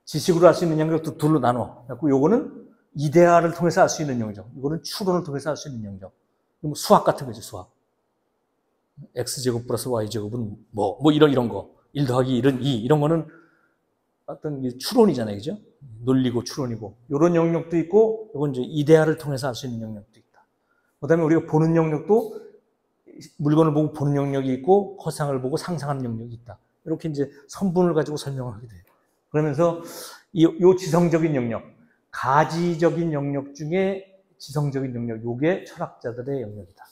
Speaker 1: 지식으로 알 수 있는 영역도 둘로 나눠. 그래서 요거는 이데아를 통해서 알 수 있는 영역, 이거는 추론을 통해서 알 수 있는 영역. 수학 같은 거죠, 수학. X제곱 플러스 Y제곱은 이런 거. 1 더하기 1은 2. 이런 거는 어떤 추론이잖아요, 그죠? 논리고 추론이고. 이런 영역도 있고, 이건 이제 이데아를 통해서 알 수 있는 영역도 있다. 그 다음에 우리가 보는 영역도 물건을 보고 보는 영역이 있고, 허상을 보고 상상하는 영역이 있다. 이렇게 이제 선분을 가지고 설명을 하게 돼요. 그러면서 요 지성적인 영역, 가지적인 영역 중에 지성적인 영역, 요게 철학자들의 영역이다.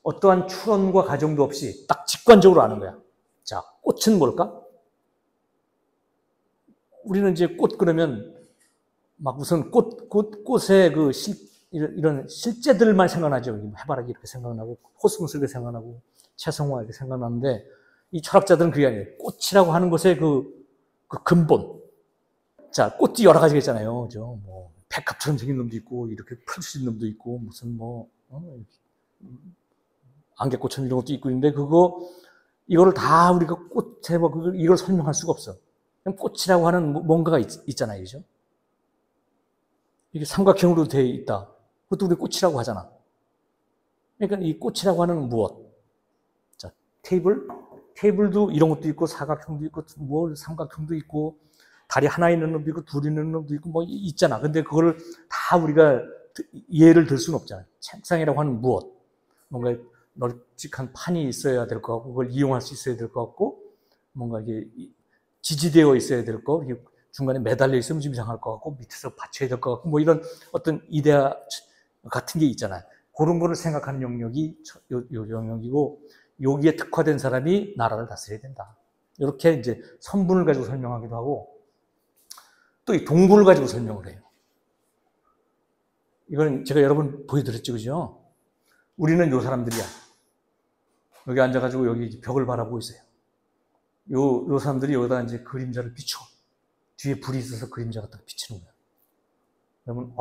Speaker 1: 어떠한 추론과 가정도 없이 딱 직관적으로 아는 거야. 자, 꽃은 뭘까? 우리는 이제 꽃 그러면 막 우선 꽃의 이런 실제들만 생각나죠. 해바라기 이렇게 생각나고, 호승슬 이렇게 생각나고, 채성화 이렇게 생각나는데, 이 철학자들은 그게 아니에요. 꽃이라고 하는 것의 그 근본. 자, 꽃이 여러 가지가 있잖아요. 그죠? 백합처럼 생긴 놈도 있고, 이렇게 펼쳐진 놈도 있고, 무슨 안개꽃처럼 이런 것도 있고 있는데, 이거를 다 우리가 꽃에 이걸 설명할 수가 없어. 그냥 꽃이라고 하는 뭔가가 있잖아요. 그죠? 이게 삼각형으로 되어 있다. 그것도 우리 꽃이라고 하잖아. 그러니까 이 꽃이라고 하는 무엇? 자, 테이블도 이런 것도 있고, 사각형도 있고, 삼각형도 있고, 다리 하나 있는 놈도 있고, 둘 있는 놈도 있고, 있잖아. 근데 그거를 다 우리가 예를 들 수는 없잖아요. 책상이라고 하는 무엇? 뭔가 널찍한 판이 있어야 될 것 같고, 그걸 이용할 수 있어야 될 것 같고, 뭔가 이게 지지되어 있어야 될 거, 이게 중간에 매달려 있으면 좀 이상할 것 같고, 밑에서 받쳐야 될 것 같고, 이런 어떤 이데아 같은 게 있잖아요. 그런 거를 생각하는 영역이 요 영역이고, 여기에 특화된 사람이 나라를 다스려야 된다. 이렇게 이제 선분을 가지고 설명하기도 하고, 또 이 동굴을 가지고 설명을 해요. 이건 제가 여러 번 보여드렸죠, 그죠? 우리는 요 사람들이야. 여기 앉아가지고 여기 벽을 바라보고 있어요. 요 사람들이 여기다 이제 그림자를 비춰. 뒤에 불이 있어서 그림자가 딱 비치는 거야. 그러면,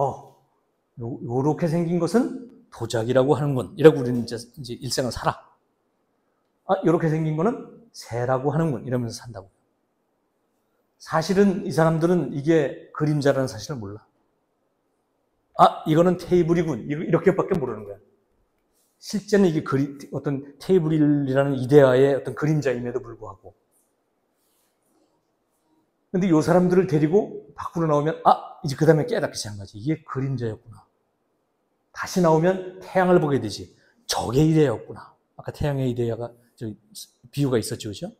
Speaker 1: 요렇게 생긴 것은 도자기라고 하는군. 이라고 우리는 이제 일생을 살아. 요렇게 생긴 거는 새라고 하는군. 이러면서 산다고. 사실은 이 사람들은 이게 그림자라는 사실을 몰라. 이거는 테이블이군. 이렇게밖에 모르는 거야. 실제는 이게 어떤 테이블이라는 이데아의 어떤 그림자임에도 불구하고. 근데 이 사람들을 데리고 밖으로 나오면, 이제 그 다음에 깨닫기 시작한 거지. 이게 그림자였구나. 다시 나오면 태양을 보게 되지. 저게 이데아였구나. 아까 태양의 이데아가, 비유가 있었죠, 그죠?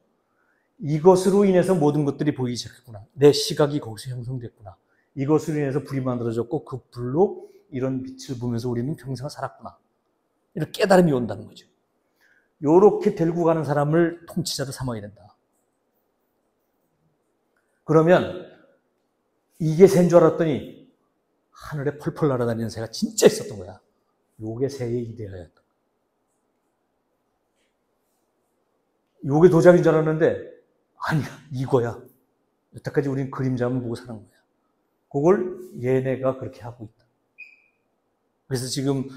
Speaker 1: 이것으로 인해서 모든 것들이 보이기 시작했구나. 내 시각이 거기서 형성됐구나. 이것으로 인해서 불이 만들어졌고, 그 불로 이런 빛을 보면서 우리는 평생을 살았구나. 이런 깨달음이 온다는 거죠. 요렇게 데리고 가는 사람을 통치자로 삼아야 된다. 그러면 이게 새인 줄 알았더니 하늘에 펄펄 날아다니는 새가 진짜 있었던 거야. 요게 새의 이데아였던 거야. 요게 도자기인 줄 알았는데 아니야, 이거야. 여태까지 우리는 그림자만 보고 사는 거야. 그걸 얘네가 그렇게 하고 있다. 그래서 지금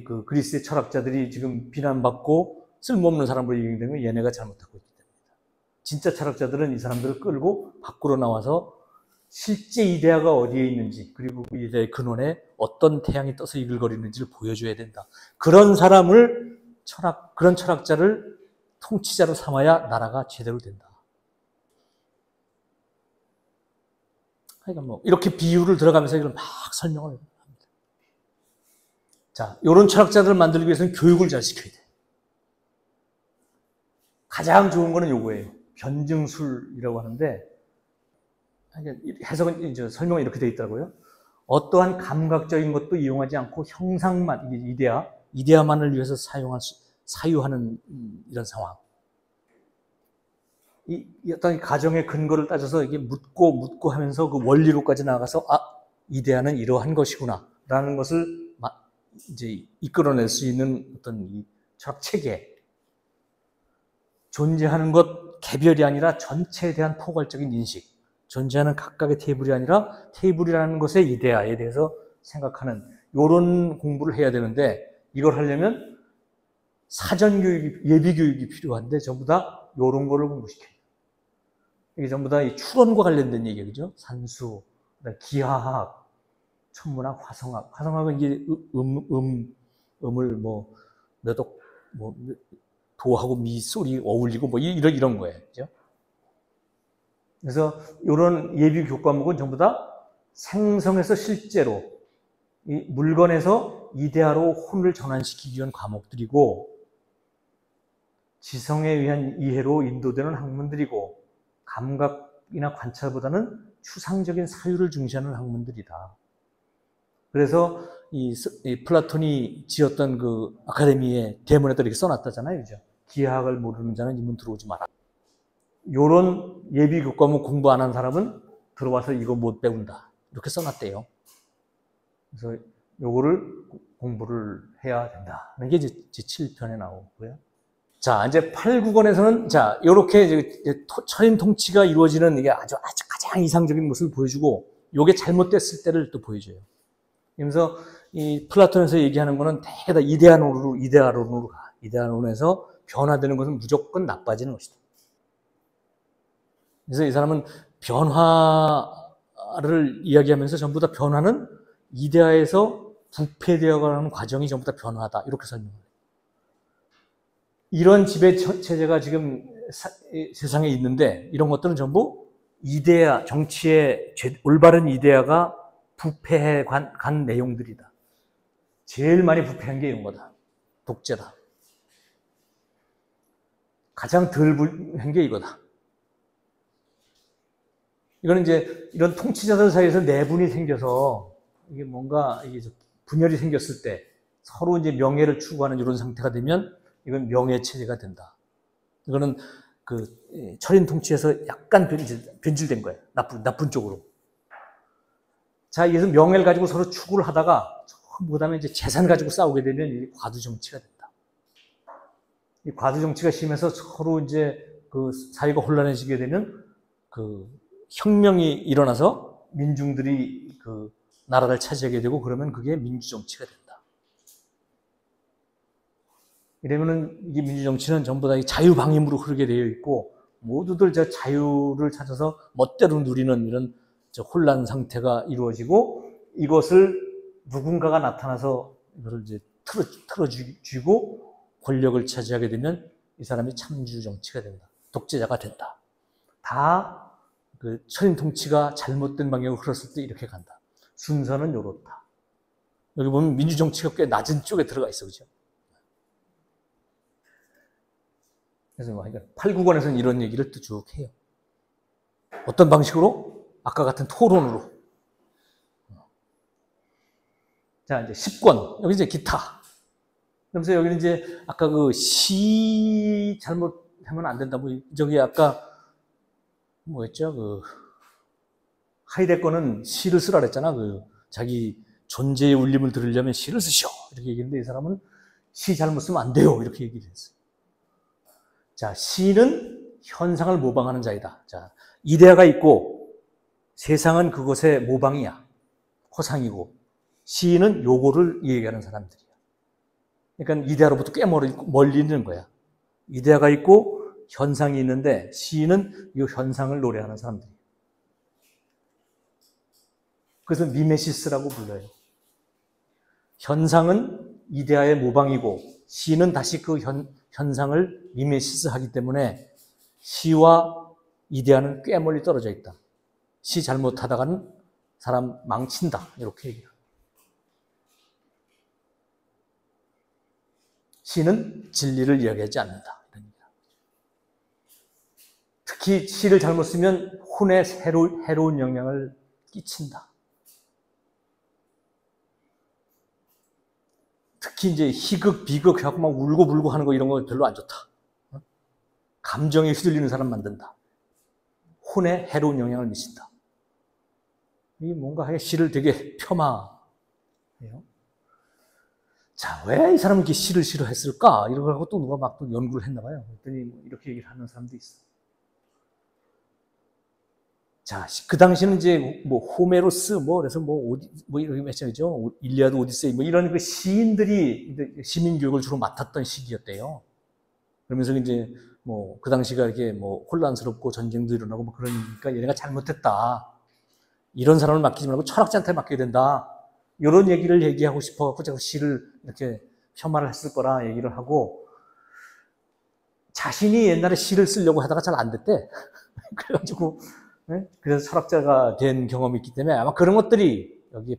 Speaker 1: 그 그리스의 철학자들이 지금 비난받고 쓸모없는 사람으로 얘기된 건 얘네가 잘못하고 있기 때문이다. 진짜 철학자들은 이 사람들을 끌고 밖으로 나와서 실제 이데아가 어디에 있는지, 그리고 그 이데아의 근원에 어떤 태양이 떠서 이글거리는지를 보여줘야 된다. 그런 사람을 그런 철학자를 통치자로 삼아야 나라가 제대로 된다. 그러니까 이렇게 비유를 들어가면서 이걸 막 설명을 합니다. 자, 이런 철학자들을 만들기 위해서는 교육을 잘 시켜야 돼. 가장 좋은 거는 요거예요. 변증술이라고 하는데, 해석은, 설명은 이렇게 되어 있더라고요. 어떠한 감각적인 것도 이용하지 않고 형상만, 이데아만을 위해서 사유하는 이런 상황. 이 어떤 가정의 근거를 따져서 이게 묻고 하면서 그 원리로까지 나아가서 이데아는 이러한 것이구나 라는 것을 이제 이끌어낼 수 있는 어떤 이 철학 체계. 존재하는 것 개별이 아니라 전체에 대한 포괄적인 인식. 존재하는 각각의 테이블이 아니라 테이블이라는 것의 이데아에 대해서 생각하는 이런 공부를 해야 되는데, 이걸 하려면 사전 교육, 예비 교육이 필요한데 전부 다 이런 거를 공부시켜요. 이게 전부 다 이 추론과 관련된 얘기예요. 그죠? 산수, 기하학, 천문학, 화성학. 화성학은 이게 음을 몇 억, 도하고 미 소리 어울리고 이런 거예요. 그죠? 그래서 이런 예비 교과목은 전부 다 생성해서 실제로 이 물건에서 이데아로 혼을 전환시키기 위한 과목들이고, 지성에 의한 이해로 인도되는 학문들이고, 감각이나 관찰보다는 추상적인 사유를 중시하는 학문들이다. 그래서 이 플라톤이 지었던 그 아카데미의 대문에다 이렇게 써놨다잖아요. 그죠? 기하학을 모르는 자는 이 문 들어오지 마라. 요런 예비 교과목 공부 안 한 사람은 들어와서 이거 못 배운다. 이렇게 써놨대요. 그래서 요거를 공부를 해야 된다. 이게 이제 7편에 나오고요. 자, 이제 8, 9권에서는 자, 요렇게 철인 통치가 이루어지는 이게 아주 가장 이상적인 모습을 보여주고, 요게 잘못됐을 때를 또 보여줘요. 그래서 이 플라톤에서 얘기하는 거는 대개 다 이데아론으로 가. 이데아론에서 변화되는 것은 무조건 나빠지는 것이다. 그래서 이 사람은 변화를 이야기하면서 전부 다 변화는 이데아에서 부패되어가는 과정이 전부 다 변화다. 이렇게 설명해요. 이런 지배 체제가 지금 세상에 있는데, 이런 것들은 전부 이데아, 정치의 올바른 이데아가 부패해 간 내용들이다. 제일 많이 부패한 게 이런 거다. 독재다. 가장 덜 부패한 게 이거다. 이거는 이제 이런 통치자들 사이에서 내분이 생겨서 이게 뭔가 분열이 생겼을 때 서로 이제 명예를 추구하는 이런 상태가 되면 이건 명예 체제가 된다. 이거는 그 철인 통치에서 약간 변질된 거예요. 나쁜 쪽으로. 자, 이래서 명예를 가지고 서로 추구를 하다가 그다음에 이제 재산 가지고 싸우게 되면 이 과두 정치가 된다. 이 과두 정치가 심해서 서로 이제 그 사회가 혼란해지게 되면 그 혁명이 일어나서 민중들이 그 나라를 차지하게 되고, 그러면 그게 민주정치가 된다. 이러면은 이 민주정치는 전부 다 자유방임으로 흐르게 되어 있고, 모두들 저 자유를 찾아서 멋대로 누리는 이런 혼란 상태가 이루어지고, 이것을 누군가가 나타나서 이거를 이제 틀어쥐고 권력을 차지하게 되면 이 사람이 참주정치가 된다. 독재자가 된다. 다 그 철인 통치가 잘못된 방향으로 흘렀을 때 이렇게 간다. 순서는 요렇다. 여기 보면 민주정치가 꽤 낮은 쪽에 들어가 있어. 그죠? 그래서 8, 9권에서는 이런 얘기를 또 쭉 해요. 어떤 방식으로? 아까 같은 토론으로. 자, 이제 10권. 여기 이제 기타. 그러면서 여기는 이제 아까 그 시 잘못하면 안 된다. 저기 아까 뭐였죠? 하이데거는 시를 쓰라 그랬잖아. 자기 존재의 울림을 들으려면 시를 쓰셔. 이렇게 얘기했는데, 이 사람은 시 잘못 쓰면 안 돼요. 이렇게 얘기를 했어요. 자, 시는 현상을 모방하는 자이다. 자, 이데아가 있고 세상은 그것의 모방이야. 허상이고, 시인은 요거를 얘기하는 사람들이야. 그러니까 이데아로부터 꽤 멀리 있는 거야. 이데아가 있고 현상이 있는데, 시인은 이 현상을 노래하는 사람들이에요. 그래서 미메시스라고 불러요. 현상은 이데아의 모방이고, 시는 다시 그 현상을 미메시스하기 때문에 시와 이데아는 꽤 멀리 떨어져 있다. 시 잘못하다가는 사람 망친다. 이렇게 얘기해요. 시는 진리를 이야기하지 않는다. 특히 시를 잘못 쓰면 혼에 해로운 영향을 끼친다. 특히 이제 희극, 비극 해갖고 막 울고불고 하는 거 이런 거 별로 안 좋다. 감정에 휘둘리는 사람 만든다. 혼에 해로운 영향을 미친다. 이 뭔가 시를 되게 폄하해요. 자, 왜 이 사람은 이렇게 시를 싫어했을까? 이런 걸 하고 또 누가 막 또 연구를 했나 봐요. 그랬더니 뭐 이렇게 얘기를 하는 사람도 있어. 자, 그 당시는 이제 뭐 호메로스, 뭐 그래서 뭐 이렇게 말씀이죠. 일리아드, 오디세이, 뭐 이런 그 시인들이 시민 교육을 주로 맡았던 시기였대요. 그러면서 이제 뭐 그 당시가 이렇게 뭐 혼란스럽고 전쟁도 일어나고 뭐 그러니까 얘네가 잘못했다. 이런 사람을 맡기지 말고 철학자한테 맡겨야 된다. 이런 얘기를 얘기하고 싶어갖고 제가 시를 이렇게 폄하를 했을 거라 얘기를 하고, 자신이 옛날에 시를 쓰려고 하다가 잘 안 됐대. 그래가지고 그래서 철학자가 된 경험이 있기 때문에 아마 그런 것들이 여기에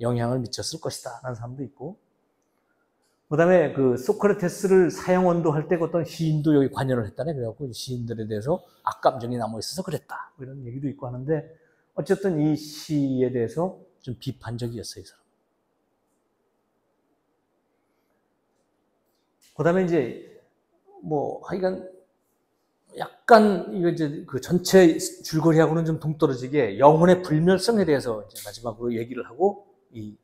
Speaker 1: 영향을 미쳤을 것이다 라는 사람도 있고, 그 다음에 그 소크라테스를 사형원도 할 때 어떤 시인도 여기 관여를 했다네. 그래갖고 시인들에 대해서 악감정이 남아있어서 그랬다, 이런 얘기도 있고 하는데, 어쨌든 이 시에 대해서 좀 비판적이었어요, 이 사람. 그 다음에 이제 뭐 하여간 약간 이거 이제 그 전체 줄거리하고는 좀 동떨어지게 영혼의 불멸성에 대해서 이제 마지막으로 얘기를 하고 이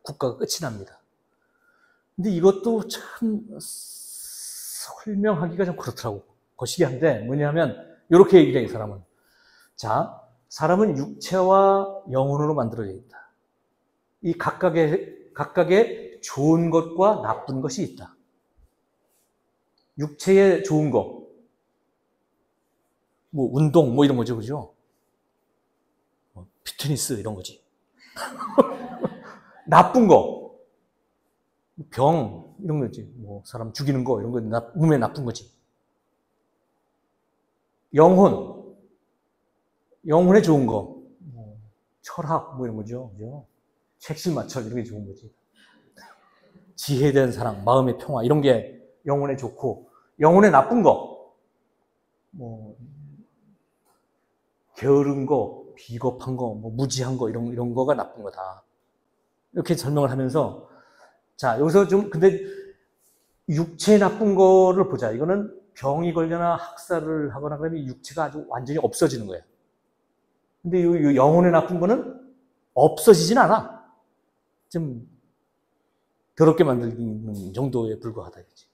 Speaker 1: 국가가 끝이 납니다. 근데 이것도 참 설명하기가 좀 그렇더라고. 거시기한데 뭐냐면 이렇게 얘기를 해요, 이 사람은. 자, 사람은 육체와 영혼으로 만들어져 있다. 이 각각의 좋은 것과 나쁜 것이 있다. 육체에 좋은 거, 뭐 운동 뭐 이런 거죠, 그죠? 피트니스 이런 거지. 나쁜 거, 병 이런 거지. 뭐 사람 죽이는 거 이런 거 몸에 나쁜 거지. 영혼에 좋은 거, 뭐 철학 뭐 이런 거죠, 그죠? 책실마철 이런 게 좋은 거지. 지혜된 사랑, 마음의 평화 이런 게 영혼에 좋고, 영혼에 나쁜 거, 뭐 게으른 거, 비겁한 거, 뭐 무지한 거 이런 거가 나쁜 거다. 이렇게 설명을 하면서, 자, 여기서 좀 근데 육체에 나쁜 거를 보자. 이거는 병이 걸거나 학살을 하거나 그러면 육체가 아주 완전히 없어지는 거예요. 근데 이 영혼에 나쁜 거는 없어지진 않아. 좀 더럽게 만들는 정도에 불과하다 이거지.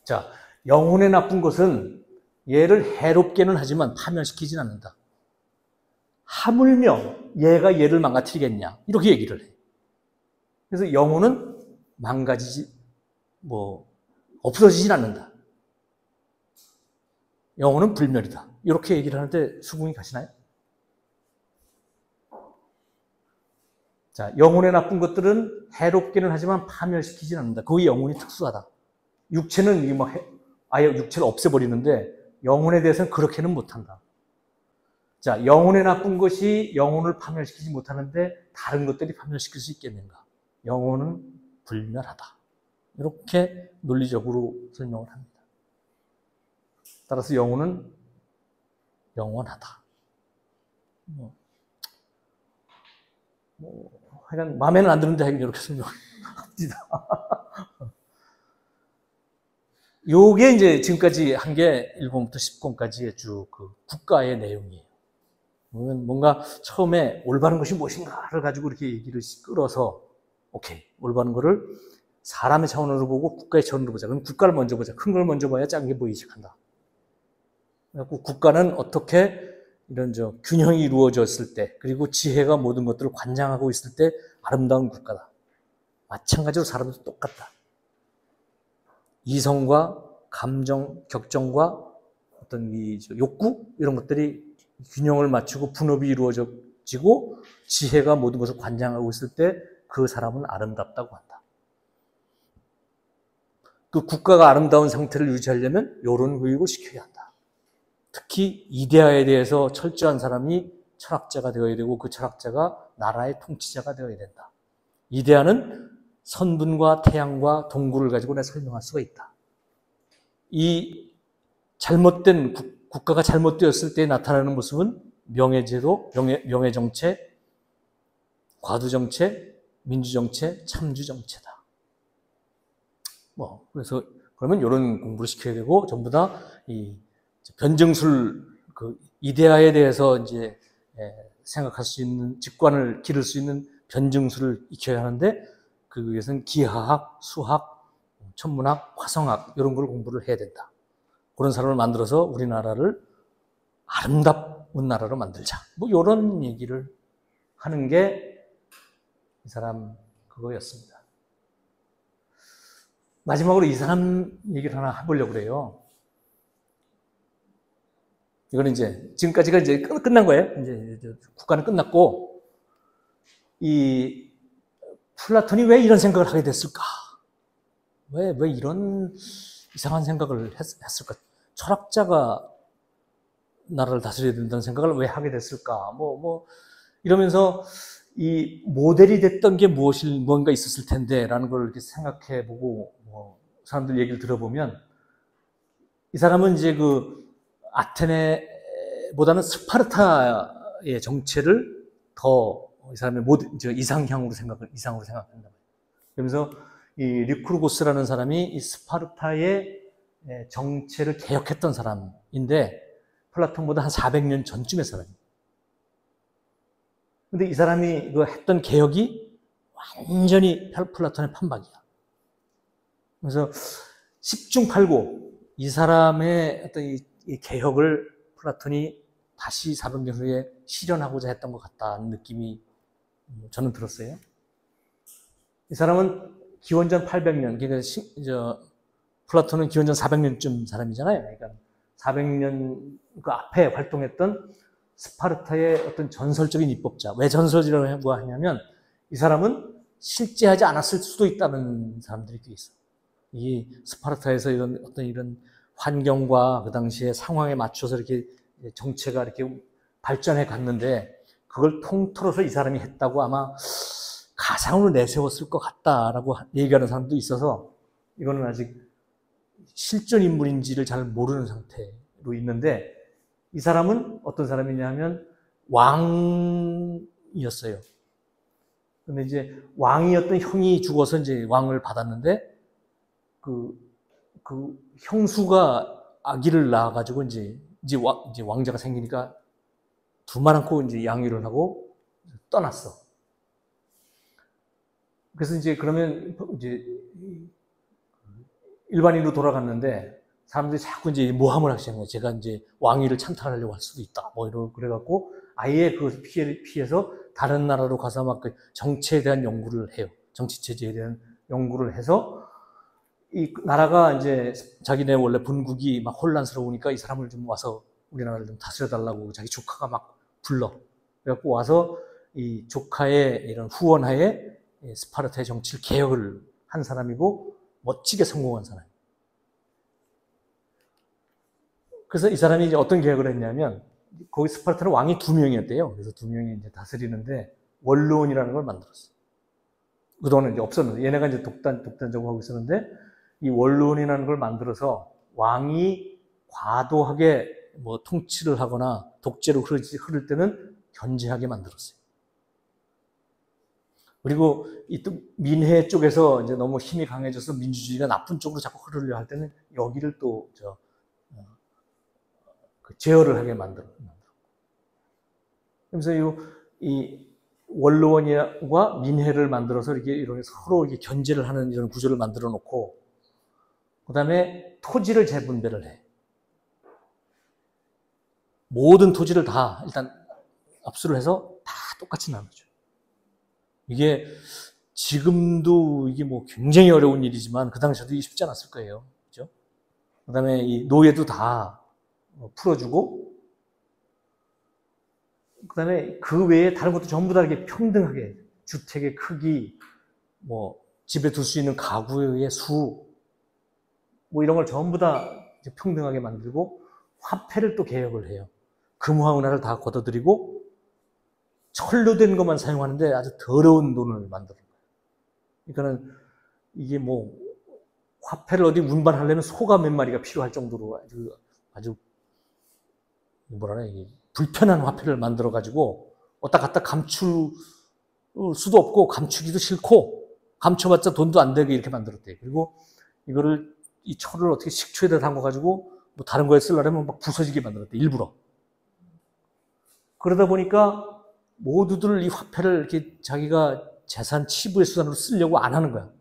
Speaker 1: 자, 영혼에 나쁜 것은 얘를 해롭게는 하지만 파멸시키진 않는다. 하물며 얘가 얘를 망가뜨리겠냐, 이렇게 얘기를 해. 그래서 영혼은 망가지지, 없어지진 않는다. 영혼은 불멸이다. 이렇게 얘기를 하는데 수긍이 가시나요? 자, 영혼에 나쁜 것들은 해롭게는 하지만 파멸시키진 않는다. 거기 영혼이 특수하다. 육체는 아예 육체를 없애버리는데 영혼에 대해서는 그렇게는 못한다. 자, 영혼에 나쁜 것이 영혼을 파멸시키지 못하는데 다른 것들이 파멸시킬 수 있겠는가? 영혼은 불멸하다. 이렇게 논리적으로 설명을 합니다. 따라서 영혼은 영원하다. 하여간 마음에는 안 드는데 이렇게 설명합니다. 요게 이제 지금까지 한 게 1권부터 10권까지의 쭉 그 국가의 내용이에요. 뭔가 처음에 올바른 것이 무엇인가를 가지고 이렇게 얘기를 끌어서, 오케이, 올바른 거를 사람의 차원으로 보고 국가의 차원으로 보자. 그럼 국가를 먼저 보자. 큰 걸 먼저 봐야 작은 게 보이기 시작한다. 그래서 국가는 어떻게 이런 균형이 이루어졌을 때, 그리고 지혜가 모든 것들을 관장하고 있을 때 아름다운 국가다. 마찬가지로 사람도 똑같다. 이성과 감정, 격정과 어떤 욕구 이런 것들이 균형을 맞추고 분업이 이루어지고 지혜가 모든 것을 관장하고 있을 때 그 사람은 아름답다고 한다. 그 국가가 아름다운 상태를 유지하려면 이런 교육을 시켜야 한다. 특히 이데아에 대해서 철저한 사람이 철학자가 되어야 되고 그 철학자가 나라의 통치자가 되어야 된다. 이데아는 선분과 태양과 동굴을 가지고 내가 설명할 수가 있다. 이 잘못된 국가가 잘못되었을 때 나타나는 모습은 명예제도, 명예정체, 과두정체, 민주정체, 참주정체다. 그래서 그러면 이런 공부를 시켜야 되고, 전부 다 이 변증술 그 이데아에 대해서 이제 생각할 수 있는, 직관을 기를 수 있는 변증술을 익혀야 하는데, 그 위해서는 기하학, 수학, 천문학, 화성학 이런 걸 공부를 해야 된다. 그런 사람을 만들어서 우리나라를 아름다운 나라로 만들자. 이런 얘기를 하는 게 이 사람 그거였습니다. 마지막으로 이 사람 얘기를 하나 해보려고 그래요. 이거는 이제 지금까지가 이제 끝난 거예요. 이제 국가는 끝났고, 이 플라톤이 왜 이런 생각을 하게 됐을까? 왜 이런 이상한 생각을 했을까? 철학자가 나라를 다스려야 된다는 생각을 왜 하게 됐을까? 이러면서 이 모델이 됐던 게 뭔가 있었을 텐데, 라는 걸 이렇게 생각해 보고, 사람들 얘기를 들어보면, 이 사람은 이제 그 아테네보다는 스파르타의 정체를 더 이 사람의 이상으로 생각한다. 그러면서 이 리쿠르고스라는 사람이 이 스파르타의 정체를 개혁했던 사람인데, 플라톤보다 한 400년 전쯤의 사람이에요. 근데 이 사람이 그 했던 개혁이 완전히 플라톤의 판박이야. 그래서 10중 8구 이 사람의 어떤 이 개혁을 플라톤이 다시 400년 후에 실현하고자 했던 것 같다는 느낌이 저는 들었어요. 이 사람은 기원전 800년, 그러니까 플라톤은 기원전 400년쯤 사람이잖아요. 그러니까 400년 그 앞에 활동했던 스파르타의 어떤 전설적인 입법자. 왜 전설이라고 하냐면 이 사람은 실제하지 않았을 수도 있다는 사람들이 꽤 있어. 이 스파르타에서 이런 환경과 그 당시의 상황에 맞춰서 이렇게 정체가 이렇게 발전해 갔는데, 그걸 통틀어서 이 사람이 했다고 아마 가상으로 내세웠을 것 같다라고 얘기하는 사람도 있어서, 이거는 아직 실존 인물인지를 잘 모르는 상태로 있는데, 이 사람은 어떤 사람이냐면 왕이었어요. 근데 이제 왕이었던 형이 죽어서 이제 왕을 받았는데, 그 형수가 아기를 낳아가지고 이제 왕자가 생기니까 두 말 않고 이제 양위를 하고 떠났어. 그래서 이제 그러면 이제 일반인으로 돌아갔는데, 사람들이 자꾸 이제 모함을 하시는 거예요. 제가 이제 왕위를 찬탈하려고 할 수도 있다. 그래갖고 아예 그 피해서 다른 나라로 가서 막 그 정치에 대한 연구를 해요. 정치체제에 대한 연구를 해서, 이 나라가 이제 자기네 원래 본국이 막 혼란스러우니까 이 사람을 좀 와서 우리나라를 좀 다스려달라고 자기 조카가 막 불러. 그래갖고 와서 이 조카의 이런 후원하에 스파르타의 정치를 개혁을 한 사람이고, 멋지게 성공한 사람. 그래서 이 사람이 이제 어떤 개혁을 했냐면, 거기 스파르타는 왕이 2명이었대요. 그래서 2명이 이제 다스리는데 원로원이라는 걸 만들었어요. 그동안은 이제 없었는데, 얘네가 이제 독단적으로 하고 있었는데, 이 원로원이라는 걸 만들어서 왕이 과도하게 통치를 하거나 독재로 흐를 때는 견제하게 만들었어요. 그리고 이 또 민회 쪽에서 이제 너무 힘이 강해져서 민주주의가 나쁜 쪽으로 자꾸 흐르려 할 때는 여기를 또 제어를 하게 만들었고. 그래서 이 원로원과 민회를 만들어서 이렇게 서로 이렇게 견제를 하는 이런 구조를 만들어 놓고, 그 다음에 토지를 재분배를 해. 모든 토지를 다 일단 압수를 해서 다 똑같이 나눠줘요. 이게 지금도 이게 굉장히 어려운 일이지만 그 당시에도 쉽지 않았을 거예요. 그죠? 그 다음에 이 노예도 다 풀어주고, 그 다음에 그 외에 다른 것도 전부 다 이렇게 평등하게, 주택의 크기, 집에 둘 수 있는 가구의 수, 이런 걸 전부 다 평등하게 만들고, 화폐를 또 개혁을 해요. 금화 은화를 다 걷어들이고 철로 된 것만 사용하는데 아주 더러운 돈을 만드는 거예요. 그러니까는 이게 화폐를 어디 운반하려면 소가 몇 마리가 필요할 정도로 아주 이게 불편한 화폐를 만들어 가지고 어디다 갖다 감출 수도 없고 감추기도 싫고 감춰봤자 돈도 안 되게 이렇게 만들었대요. 그리고 이거를 이 철을 어떻게 식초에다 담가가지고 뭐 다른 거에 쓰려면 막 부서지게 만들었대, 일부러. 그러다 보니까 모두들 이 화폐를 이렇게 자기가 재산 치부의 수단으로 쓰려고 안 하는 거야.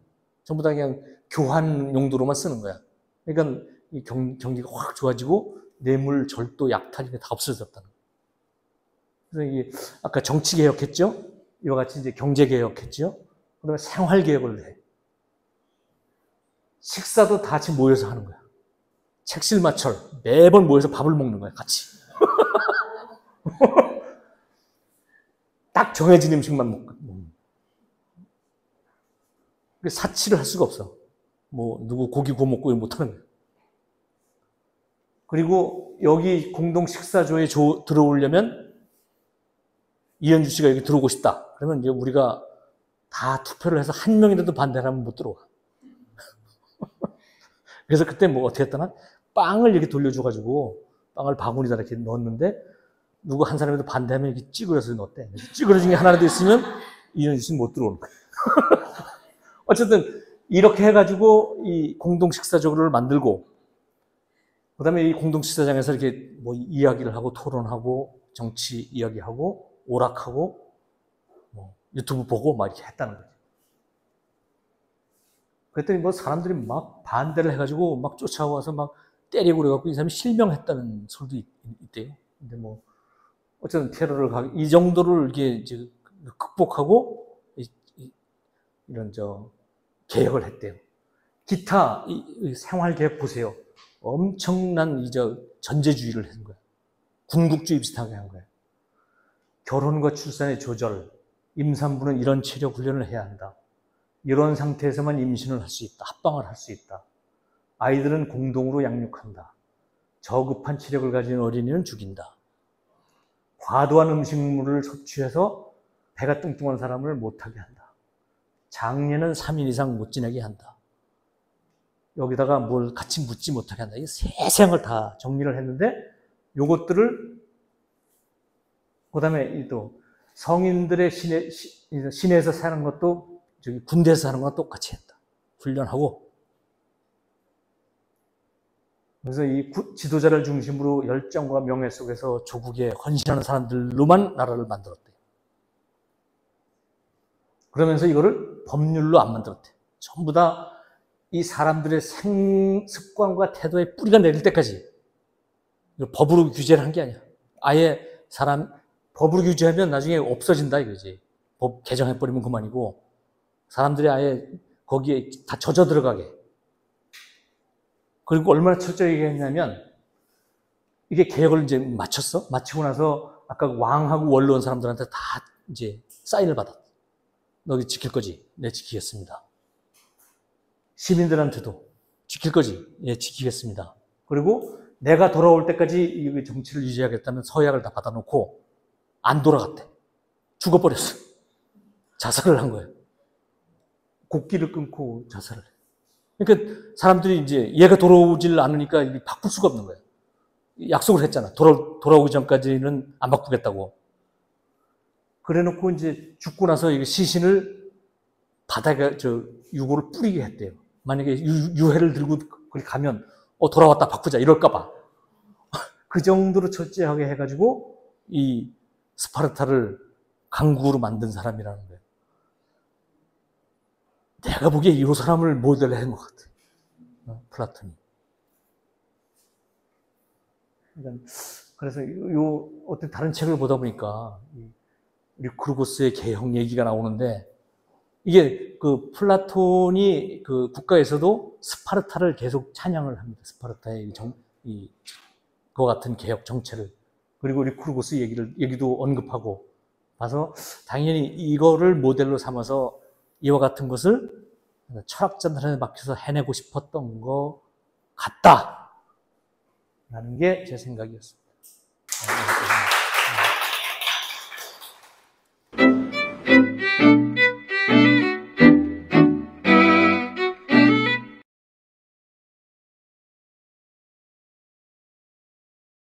Speaker 1: 전부 다 그냥 교환 용도로만 쓰는 거야. 그러니까 이 경기가 확 좋아지고 뇌물, 절도, 약탈 이게 다 없어졌다는 거야. 그래서 이게 아까 정치 개혁했죠. 이와 같이 이제 경제 개혁했죠. 그다음에 생활 개혁을 해. 식사도 다 같이 모여서 하는 거야. 책실마철 매번 모여서 밥을 먹는 거야, 같이. 딱 정해진 음식만 먹는. 사치를 할 수가 없어. 뭐 누구 고기 구워 먹고 못 하는 거야. 그리고 여기 공동 식사조에 들어오려면 이현주 씨가 여기 들어오고 싶다. 그러면 이제 우리가 다 투표를 해서 한 명이라도 반대를 하면 못 들어와. 그래서 그때 뭐 어떻게 했더나 빵을 이렇게 돌려줘가지고 빵을 바구니에다 이렇게 넣었는데 누구 한 사람이라도 반대하면 이렇게 찌그러서 넣었대. 찌그러진 게 하나라도 있으면 이현주 씨는 못 들어오는 거야. 어쨌든 이렇게 해가지고 이 공동 식사조를 만들고 그 다음에 이 공동 식사장에서 이렇게 뭐 이야기를 하고 토론하고 정치 이야기하고 오락하고 뭐 유튜브 보고 막 이렇게 했다는 거죠. 그랬더니 뭐 사람들이 막 반대를 해가지고 막 쫓아와서 막 때리고 그래갖고 이 사람이 실명했다는 소리도 있대요. 근데 뭐 어쨌든 테러를 이 정도를 이렇게 이제 극복하고 이런 개혁을 했대요. 기타 이 생활 개혁 보세요. 엄청난 전제주의를 한 거예요. 군국주의 비슷하게 한 거예요. 결혼과 출산의 조절, 임산부는 이런 체력 훈련을 해야 한다. 이런 상태에서만 임신을 할 수 있다. 합방을 할 수 있다. 아이들은 공동으로 양육한다. 저급한 체력을 가진 어린이는 죽인다. 과도한 음식물을 섭취해서 배가 뚱뚱한 사람을 못하게 한다. 장례는 3일 이상 못 지내게 한다. 여기다가 뭘 같이 묻지 못하게 한다. 이 세세한 걸 다 정리를 했는데 요것들을 그 다음에 또 성인들의 시내에서 사는 것도 저기 군대에서 사는 거랑 똑같이 했다. 훈련하고. 그래서 이 지도자를 중심으로 열정과 명예 속에서 조국에 헌신하는 사람들로만 나라를 만들었대요. 그러면서 이거를 법률로 안 만들었대요. 전부 다 이 사람들의 습관과 태도의 뿌리가 내릴 때까지 법으로 규제를 한 게 아니야. 아예 법으로 규제하면 나중에 없어진다 이거지. 법 개정해버리면 그만이고 사람들이 아예 거기에 다 젖어 들어가게. 그리고 얼마나 철저하게 했냐면 이게 개혁을 이제 마쳤어. 마치고 나서 아까 왕하고 원로원 사람들한테 다 이제 사인을 받았어. 너 지킬 거지? 네, 지키겠습니다. 시민들한테도 지킬 거지? 예, 지키겠습니다. 그리고 내가 돌아올 때까지 이 정치를 유지하겠다는 서약을 다 받아놓고 안 돌아갔대. 죽어버렸어. 자살을 한 거예요. 곡기를 끊고 자살을 해. 그러니까 사람들이 이제 얘가 돌아오질 않으니까 바꿀 수가 없는 거예요. 약속을 했잖아. 돌아오기 전까지는 안 바꾸겠다고. 그래 놓고 이제 죽고 나서 시신을 바닥에 유골을 뿌리게 했대요. 만약에 유해를 들고 거기 가면 돌아왔다 바꾸자 이럴까봐. 그 정도로 철저하게 해가지고 이 스파르타를 강국으로 만든 사람이라는 거예요. 내가 보기에 이 사람을 모델로 한 것 같아. 플라톤이. 그래서 어떤 다른 책을 보다 보니까 리쿠르고스의 개혁 얘기가 나오는데 이게 그 플라톤이 그 국가에서도 스파르타를 계속 찬양을 합니다. 스파르타의 그와 같은 개혁 정체를. 그리고 리쿠르고스 얘기도 언급하고 봐서 당연히 이거를 모델로 삼아서 이와 같은 것을 철학자들한테 맡겨서 해내고 싶었던 것 같다. 라는 게 제 생각이었습니다.